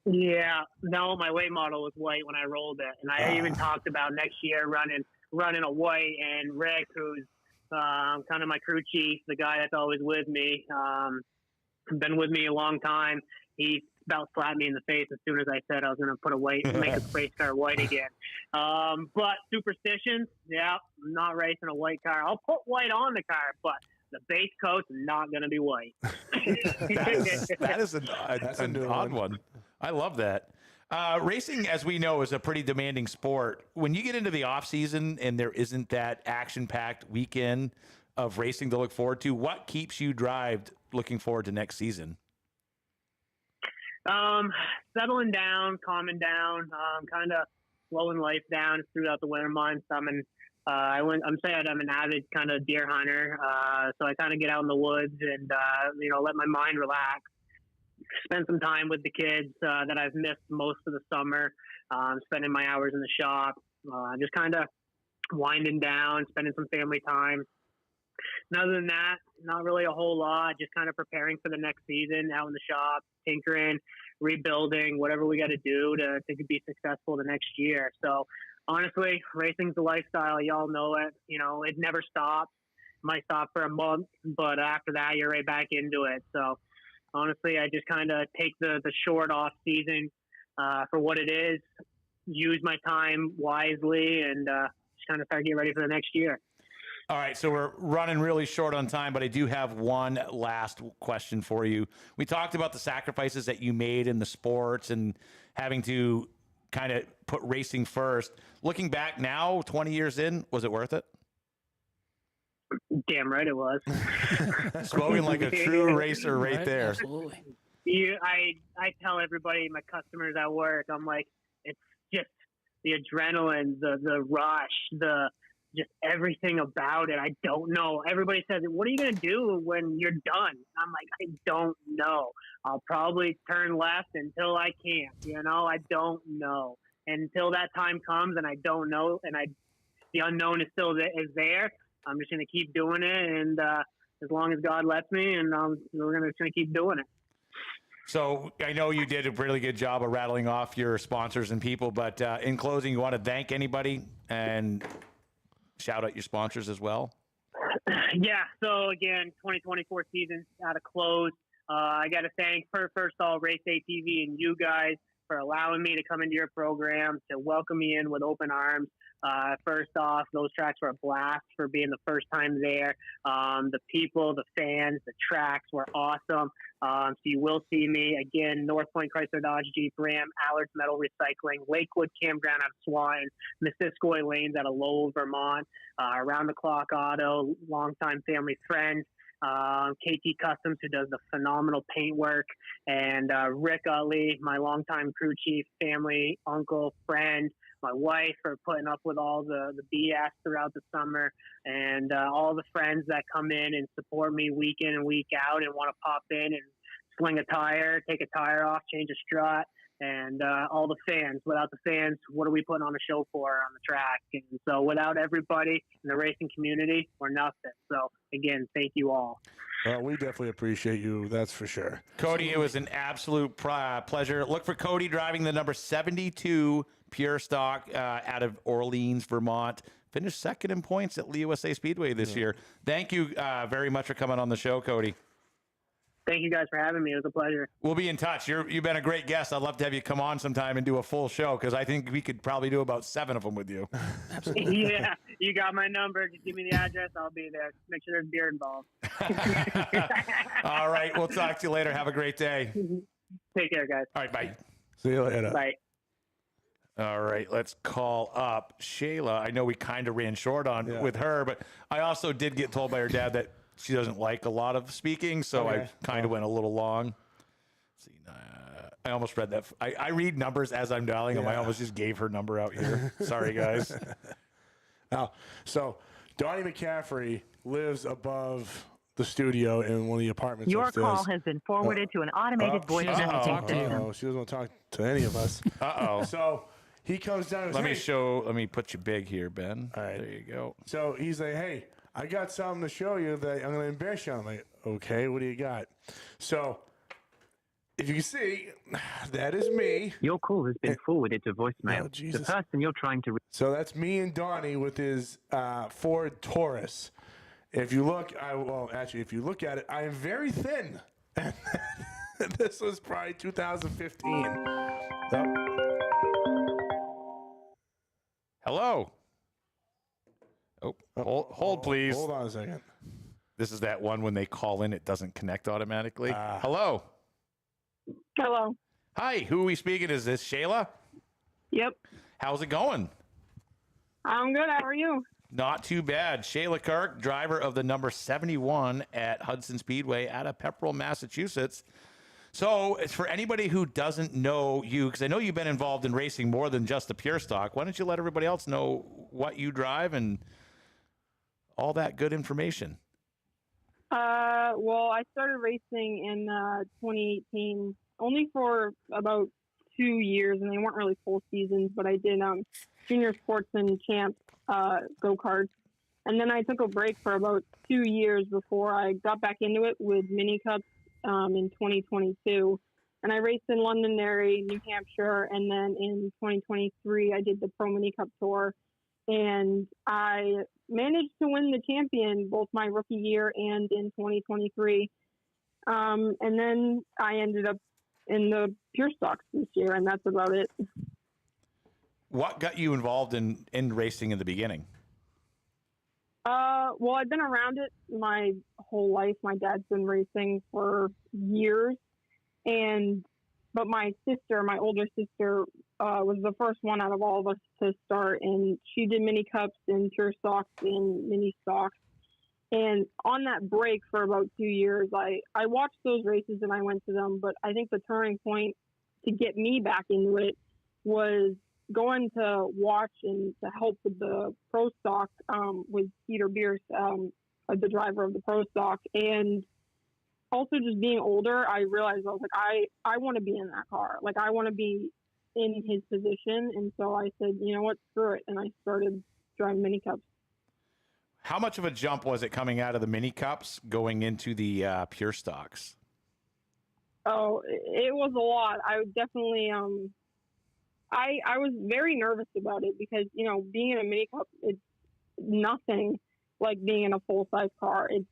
Yeah, no, my weight model was white when I rolled it, and I even talked about next year running a white. And Rick, who's kind of my crew chief, the guy that's always with me, been with me a long time. He about slapped me in the face as soon as I said I was going to put make a race car white again. But superstitions, yeah, I'm not racing a white car. I'll put white on the car, but the base coat's not going to be white. that is an odd one. I love that. Racing, as we know, is a pretty demanding sport. When you get into the off season and there isn't that action-packed weekend of racing to look forward to, what keeps you looking forward to next season? Settling down, calming down, kind of slowing life down throughout the winter months. I'm an avid kind of deer hunter, so I kind of get out in the woods and let my mind relax. Spend some time with the kids that I've missed most of the summer. Spending my hours in the shop, just kind of winding down, spending some family time. And other than that, not really a whole lot. Just kind of preparing for the next season, out in the shop, tinkering, rebuilding, whatever we got to do to be successful the next year. So honestly, racing's a lifestyle. Y'all know it. It never stops. It might stop for a month, but after that, you're right back into it. So honestly, I just kind of take the short off season for what it is, use my time wisely, and just kind of start getting ready for the next year. All right, so we're running really short on time, but I do have one last question for you. We talked about the sacrifices that you made in the sports and having to kind of put racing first. Looking back now, 20 years in, was it worth it? Damn right it was. Spoken like a true racer right there. Absolutely. I tell everybody, my customers at work, I'm like, it's just the adrenaline, the rush, just everything about it. I don't know. Everybody says, what are you going to do when you're done? I'm like, I don't know. I'll probably turn left until I can't, I don't know. Until that time comes and I don't know, and the unknown is still there, I'm just going to keep doing it. And as long as God lets me, and we're going to keep doing it. So I know you did a really good job of rattling off your sponsors and people, but in closing, you want to thank anybody and shout out your sponsors as well? Yeah. So again, 2024 season at a close. I got to thank first all RaceDayTV and you guys for allowing me to come into your program, to welcome me in with open arms. First off, those tracks were a blast for being the first time there. The people, the fans, the tracks were awesome. So you will see me again, North Point Chrysler Dodge Jeep Ram, Allard's Metal Recycling, Lakewood Campground out of Swan, Missisquoi Lanes out of Lowell, Vermont, Around the Clock Auto, longtime family friend, KT Customs, who does the phenomenal paint work, and Rick Ali, my longtime crew chief, family, uncle, friend, my wife, for putting up with all the BS throughout the summer, and all the friends that come in and support me week in and week out and want to pop in and sling a tire, take a tire off, change a strut, and all the fans. Without the fans, what are we putting on a show for on the track? And so without everybody in the racing community, we're nothing. So again, thank you all. Well, we definitely appreciate you. That's for sure. Cody, it was an absolute pleasure. Look for Cody driving the number 72 Pure Stock out of Orleans, Vermont. Finished second in points at Lee USA Speedway this year. Thank you very much for coming on the show, Cody. Thank you guys for having me. It was a pleasure. We'll be in touch. You've been a great guest. I'd love to have you come on sometime and do a full show, because I think we could probably do about 7 of them with you. Absolutely. Yeah, you got my number. Just give me the address. I'll be there. Make sure there's beer involved. All right. We'll talk to you later. Have a great day. Take care, guys. All right. Bye. See you later. Bye. All right, let's call up Shayla. I know we kind of ran short on with her, but I also did get told by her dad that she doesn't like a lot of speaking, so I kind of went a little long. Let's see, I almost read that. I read numbers as I'm dialing them. I almost just gave her number out here. Sorry, guys. So Donnie McCaffrey lives above the studio in one of the apartments Your upstairs. call has been forwarded to an automated voice doesn't messaging talk to you. system. She doesn't want to talk to any of us. So he comes down and goes, Let me put you big here, Ben. All right. There you go. So he's like, hey, I got something to show you that I'm going to embarrass you. I'm like, okay, what do you got? So if you can see, that is me. Your call has been forwarded to voicemail. Oh, Jesus. The person you're trying to reach. So that's me and Donnie with his Ford Taurus. If you look, if you look at it, I am very thin. This was probably 2015. Hello. Hold, please. Hold on a second. This is that one when they call in, it doesn't connect automatically. Hello. Hello. Hi, who are we speaking? Is this Shayla? Yep. How's it going? I'm good. How are you? Not too bad. Shayla Kirk, driver of the number 71 at Hudson Speedway out of Pepperell, Massachusetts. So for anybody who doesn't know you, because I know you've been involved in racing more than just the pure stock, why don't you let everybody else know what you drive and all that good information? Well, I started racing in 2018, only for about 2 years, and they weren't really full seasons, but I did junior sports and champs go-karts. And then I took a break for about 2 years before I got back into it with mini cups in 2022. And I raced in Londonderry, New Hampshire, and then in 2023 I did the Pro Mini Cup Tour. And I managed to win the champion both my rookie year and in 2023. And then I ended up in the pure stocks this year, and that's about it. What got you involved in racing in the beginning? Well, I've been around it my whole life. My dad's been racing for years, but my older sister, was the first one out of all of us to start, and she did mini cups and pure stocks and mini stocks. And on that break for about 2 years, I watched those races and I went to them. But I think the turning point to get me back into it was going to watch and to help with the Pro Stock with Peter Bierce, the driver of the Pro Stock. And also just being older, I realized I was like, I want to be in that car. Like, I want to be in his position. And so I said, you know what, screw it. And I started driving mini cups. How much of a jump was it coming out of the mini cups going into the pure stocks? Oh, it was a lot. I would definitely, I was very nervous about it because, you know, being in a mini cup, it's nothing like being in a full-size car. It's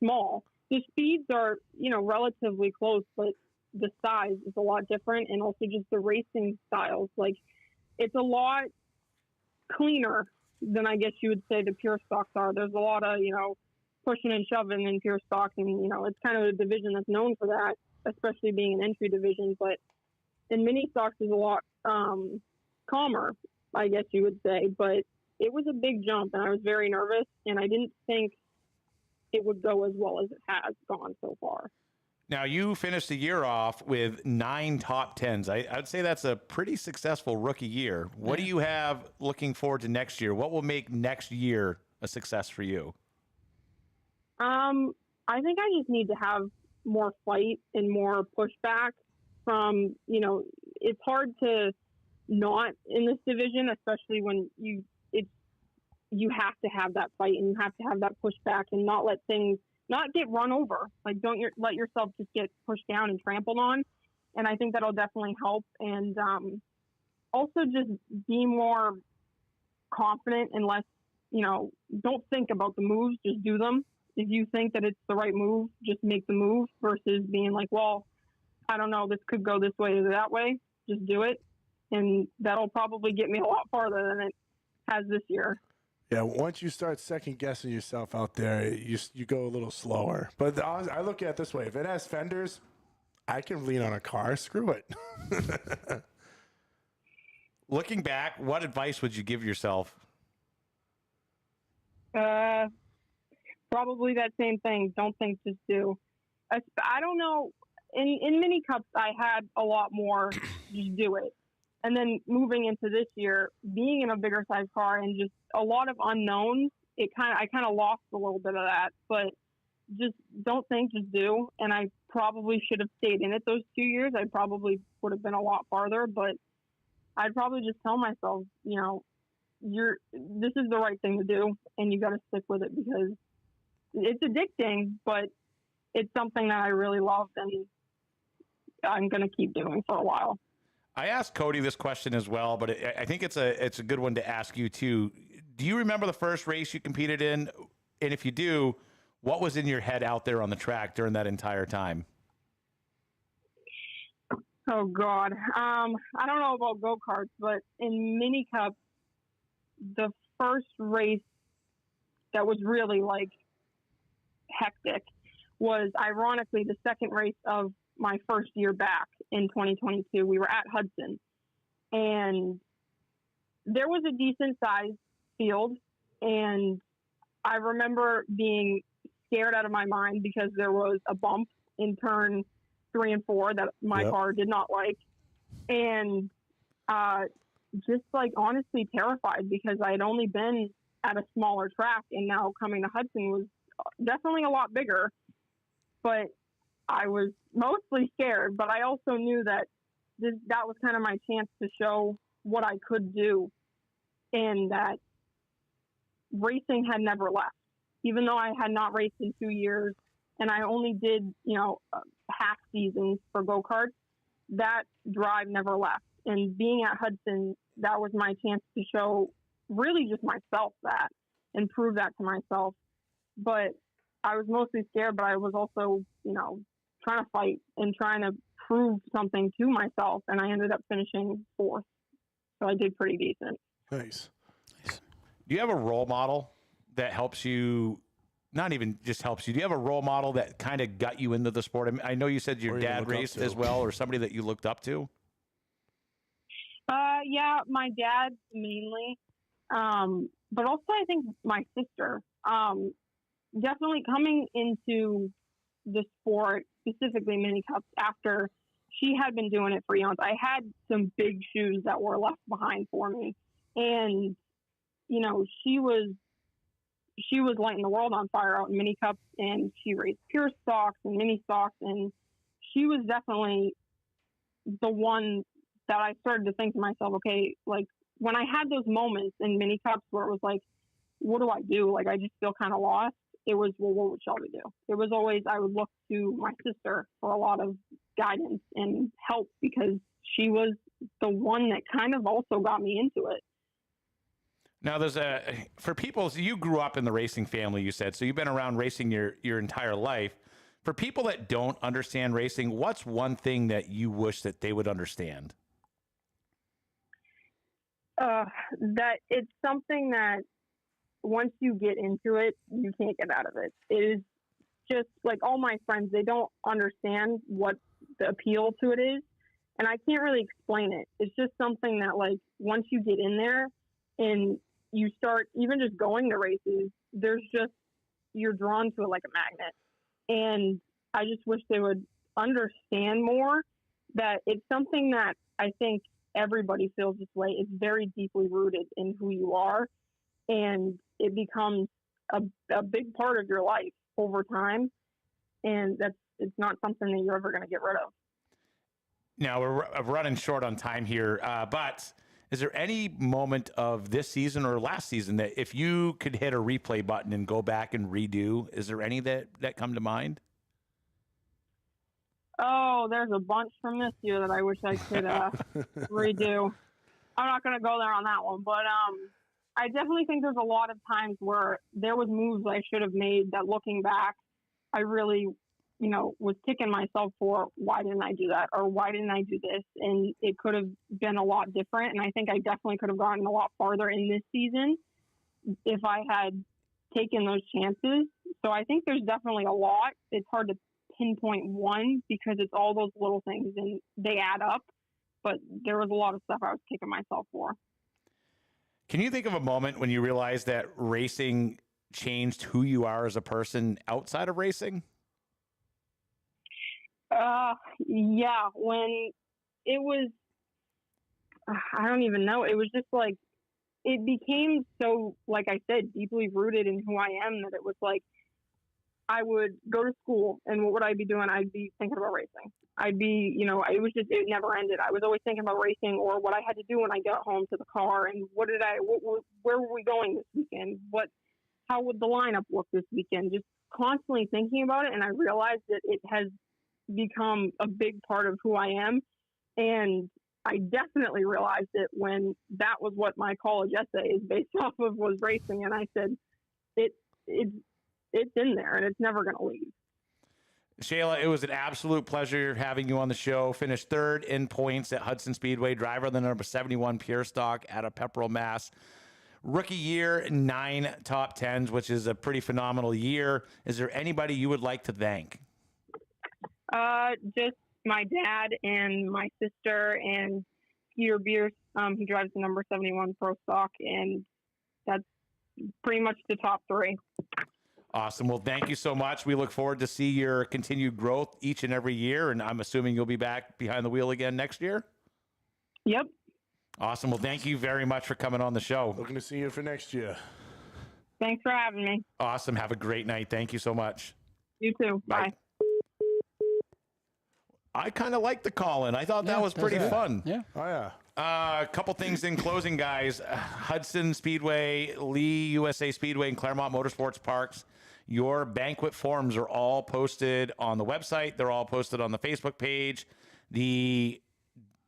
small. The speeds are, you know, relatively close, but the size is a lot different, and also just the racing styles. Like, it's a lot cleaner than I guess you would say the pure stocks are. There's a lot of, you know, pushing and shoving in pure stocks, and, you know, it's kind of a division that's known for that, especially being an entry division. But in mini stocks is a lot calmer, I guess you would say. But it was a big jump, and I was very nervous, and I didn't think it would go as well as it has gone so far. Now, you finished the year off with 9 top 10s. I'd say that's a pretty successful rookie year. What do you have looking forward to next year? What will make next year a success for you? I think I just need to have more fight and more pushback from, you know, it's hard to not in this division, especially when you have to have that fight and you have to have that pushback and not let things not get run over. Like, don't let yourself just get pushed down and trampled on. And I think that'll definitely help. And also just be more confident and less, you know, don't think about the moves, just do them. If you think that it's the right move, just make the move versus being like, well, I don't know, this could go this way or that way. Just do it. And that'll probably get me a lot farther than it has this year. Yeah, once you start second guessing yourself out there, you go a little slower. But I look at it this way: if it has fenders, I can lean on a car. Screw it. Looking back, what advice would you give yourself? Probably that same thing. Don't think, just do. I don't know. In mini cups, I had a lot more. Just do it. And then moving into this year, being in a bigger size car and just a lot of unknowns, I kind of lost a little bit of that. But just don't think, just do. And I probably should have stayed in it those 2 years. I probably would have been a lot farther, but I'd probably just tell myself, this is the right thing to do, and you got to stick with it because it's addicting, but it's something that I really love and I'm going to keep doing for a while. I asked Cody this question as well, but I think it's a good one to ask you too. Do you remember the first race you competed in? And if you do, what was in your head out there on the track during that entire time? Oh God. I don't know about go-karts, but in mini cup, the first race that was really like hectic was ironically the second race of my first year back in 2022. We were at Hudson and there was a decent sized field. And I remember being scared out of my mind because there was a bump in turn 3 and 4 that my car did not like. And, just like honestly terrified because I had only been at a smaller track and now coming to Hudson was definitely a lot bigger, but I was mostly scared, but I also knew that that was kind of my chance to show what I could do and that racing had never left. Even though I had not raced in 2 years and I only did, half seasons for go-karts, that drive never left. And being at Hudson, that was my chance to show really just myself that and prove that to myself. But I was mostly scared, but I was also, trying to fight and trying to prove something to myself. And I ended up finishing 4th. So I did pretty decent. Nice. Do you have a role model that helps you? Not even just helps you. Do you have a role model that kind of got you into the sport? I know you said your dad raced as well, or somebody that you looked up to. Yeah, my dad mainly, but also I think my sister. Definitely coming into the sport, specifically mini cups, after she had been doing it for eons. I had some big shoes that were left behind for me, and she was lighting the world on fire out in mini cups, and she raced pure stocks and mini stocks, and she was definitely the one that I started to think to myself, okay, like when I had those moments in mini cups where it was like, what do I do? Like, I just feel kind of lost. It was, well, what would Shelby do? It was always, I would look to my sister for a lot of guidance and help because she was the one that kind of also got me into it. Now, for people, so you grew up in the racing family, you said, so you've been around racing your entire life. For people that don't understand racing, what's one thing that you wish that they would understand? That it's something that once you get into it, you can't get out of it. It is just like all my friends, they don't understand what the appeal to it is. And I can't really explain it. It's just something that like once you get in there and you start even just going to races, you're drawn to it like a magnet. And I just wish they would understand more that it's something that I think everybody feels this way. It's very deeply rooted in who you are, and it becomes a big part of your life over time. And it's not something that you're ever going to get rid of. Now we're running short on time here, but is there any moment of this season or last season that if you could hit a replay button and go back and redo, is there any that come to mind? Oh, there's a bunch from this year that I wish I could redo. I'm not going to go there on that one, but I definitely think there's a lot of times where there was moves I should have made that looking back, I really, was kicking myself for why didn't I do that or why didn't I do this? And it could have been a lot different. And I think I definitely could have gotten a lot farther in this season if I had taken those chances. So I think there's definitely a lot. It's hard to pinpoint one because it's all those little things and they add up, but there was a lot of stuff I was kicking myself for. Can you think of a moment when you realized that racing changed who you are as a person outside of racing? Yeah, when it was, I don't even know. It was just like, it became so, like I said, deeply rooted in who I am that it was like, I would go to school, and what would I be doing? I'd be thinking about racing. I'd be, it never ended. I was always thinking about racing or what I had to do when I got home to the car, and where were we going this weekend? How would the lineup look this weekend? Just constantly thinking about it, and I realized that it has become a big part of who I am, and I definitely realized it when that was what my college essay is based off of, was racing, and I said, it's in there, and it's never going to leave. Shayla, it was an absolute pleasure having you on the show. Finished third in points at Hudson Speedway, driver of the number 71 Pure Stock out of Pepperell, Mass. Rookie year, 9 top 10s, which is a pretty phenomenal year. Is there anybody you would like to thank? Just my dad and my sister and Peter Bierce. He drives the number 71 Pro Stock, and that's pretty much the top 3. Awesome. Well, thank you so much. We look forward to see your continued growth each and every year, and I'm assuming you'll be back behind the wheel again next year? Yep. Awesome. Well, thank you very much for coming on the show. Looking to see you for next year. Thanks for having me. Awesome. Have a great night. Thank you so much. You too. Bye. I kind of like the call-in. I thought that was pretty fun. Yeah. Oh, yeah. A couple things in closing, guys. Hudson Speedway, Lee USA Speedway, and Claremont Motorsports Parks. Your banquet forms are all posted on the website. They're all posted on the Facebook page. The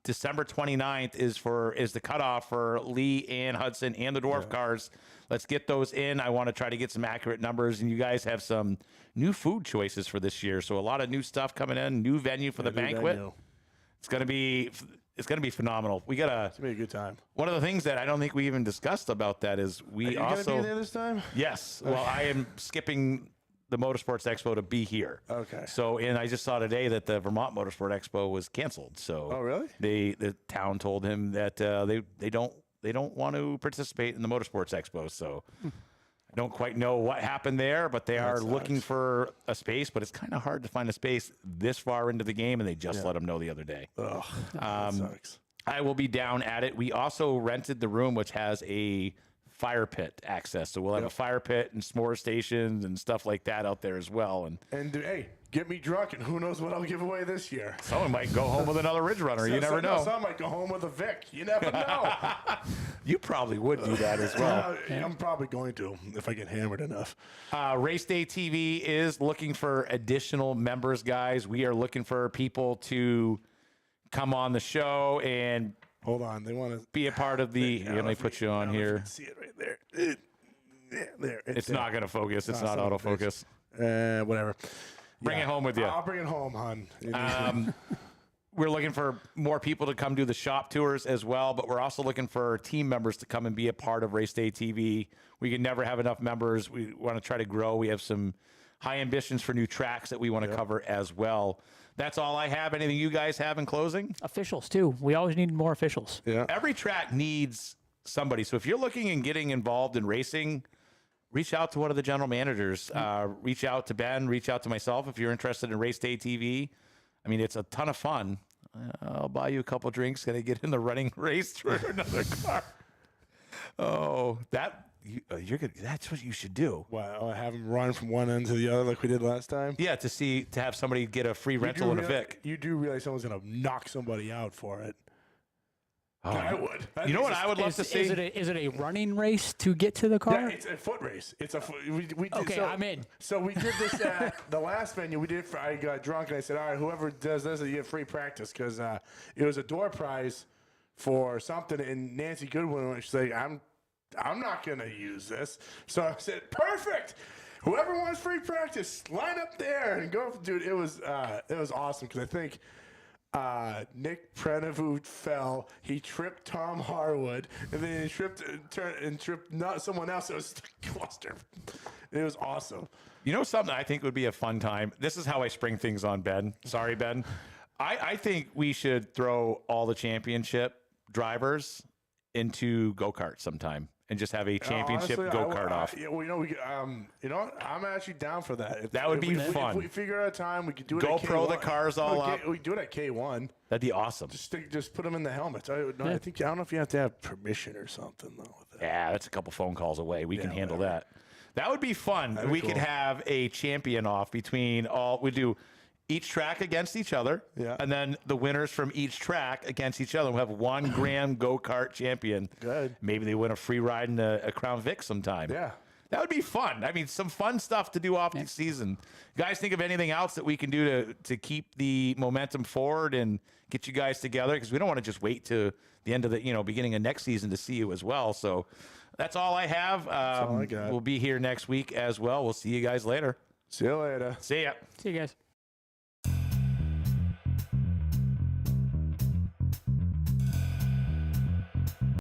December 29th is the cutoff for Lee and Hudson and the Dwarf cars. Let's get those in. I want to try to get some accurate numbers, and you guys have some new food choices for this year. So a lot of new stuff coming in, new venue for the banquet. It's going to be phenomenal. It's gonna be a good time. One of the things that I don't think we even discussed about that is Are you gonna be there this time? Yes. Well, I am skipping the Motorsports Expo to be here. Okay. So, and I just saw today that the Vermont Motorsport Expo was canceled. So, oh really? The town told him that they don't want to participate in the Motorsports Expo. So, I don't quite know what happened there, but they are looking for a space. But it's kind of hard to find a space this far into the game, and they just let them know the other day. Ugh, that sucks. I will be down at it. We also rented the room, which has a fire pit access. So we'll have a fire pit and s'more stations and stuff like that out there as well. And hey, get me drunk, and who knows what I'll give away this year. Someone might go home with another Ridge Runner. You never know. Someone might go home with a Vic. You never know. You probably would do that as well. I'm probably going to if I get hammered enough. RaceDayTV is looking for additional members, guys. We are looking for people to come on the show and hold on. They want to be a part of the. Let me put you on here. See it right there. There. It's not going to focus. It's not autofocus. Whatever. Bring it hon with you. I'll bring it home, hon. We're looking for more people to come do the shop tours as well, but we're also looking for team members to come and be a part of RaceDayTV. We can never have enough members. We want to try to grow. We have some high ambitions for new tracks that we want to cover as well. That's all I have. Anything you guys have in closing? Officials, too. We always need more officials. Yeah. Every track needs somebody. So if you're looking and getting involved in racing, reach out to one of the general managers. Reach out to Ben. Reach out to myself if you're interested in RaceDayTV. I mean, it's a ton of fun. I'll buy you a couple drinks. Can I get in the running race for another car? Oh, that's what you should do. Wow, have them run from one end to the other like we did last time? Yeah, to have somebody get a free rental in a Vic. You do realize someone's going to knock somebody out for it. Oh, I would. You know what I would love to see? Is it a running race to get to the car? Yeah, it's a foot race. It's a we did, okay, I'm in. So we did this at the last venue. I got drunk and I said, all right, whoever does this, you get free practice because it was a door prize for something. And Nancy Goodwin, she's like, I'm not going to use this. So I said, perfect. Whoever wants free practice, line up there and go. Dude, it was awesome because I think Nick Prenevu fell. He tripped Tom Harwood, and then he tripped not someone else. It was a cluster. It was awesome. You know something I think would be a fun time? This is how I spring things on Ben. Sorry, Ben. I think we should throw all the championship drivers into go-karts sometime and just have a championship go-kart off. I'm actually down for that. That would be fun. If we figure out a time, we could do it GoPro at K1. the cars all up. We do it at K1. That'd be awesome. Just put them in the helmets. I don't know if you have to have permission or something, though. With that. Yeah, that's a couple phone calls away. We can handle that. That would be fun. That'd be We could cool. have a champion off between all. We do each track against each other, Yeah. and then the winners from each track against each other. We'll have one grand go-kart champion. Good. Maybe they win a free ride in a Crown Vic sometime. Yeah. That would be fun. I mean, some fun stuff to do off the season. Guys, think of anything else that we can do to keep the momentum forward and get you guys together? Because we don't want to just wait to the end of the, beginning of next season to see you as well. So that's all I have. all I got. We'll be here next week as well. We'll see you guys later. See you later. See ya. See you guys.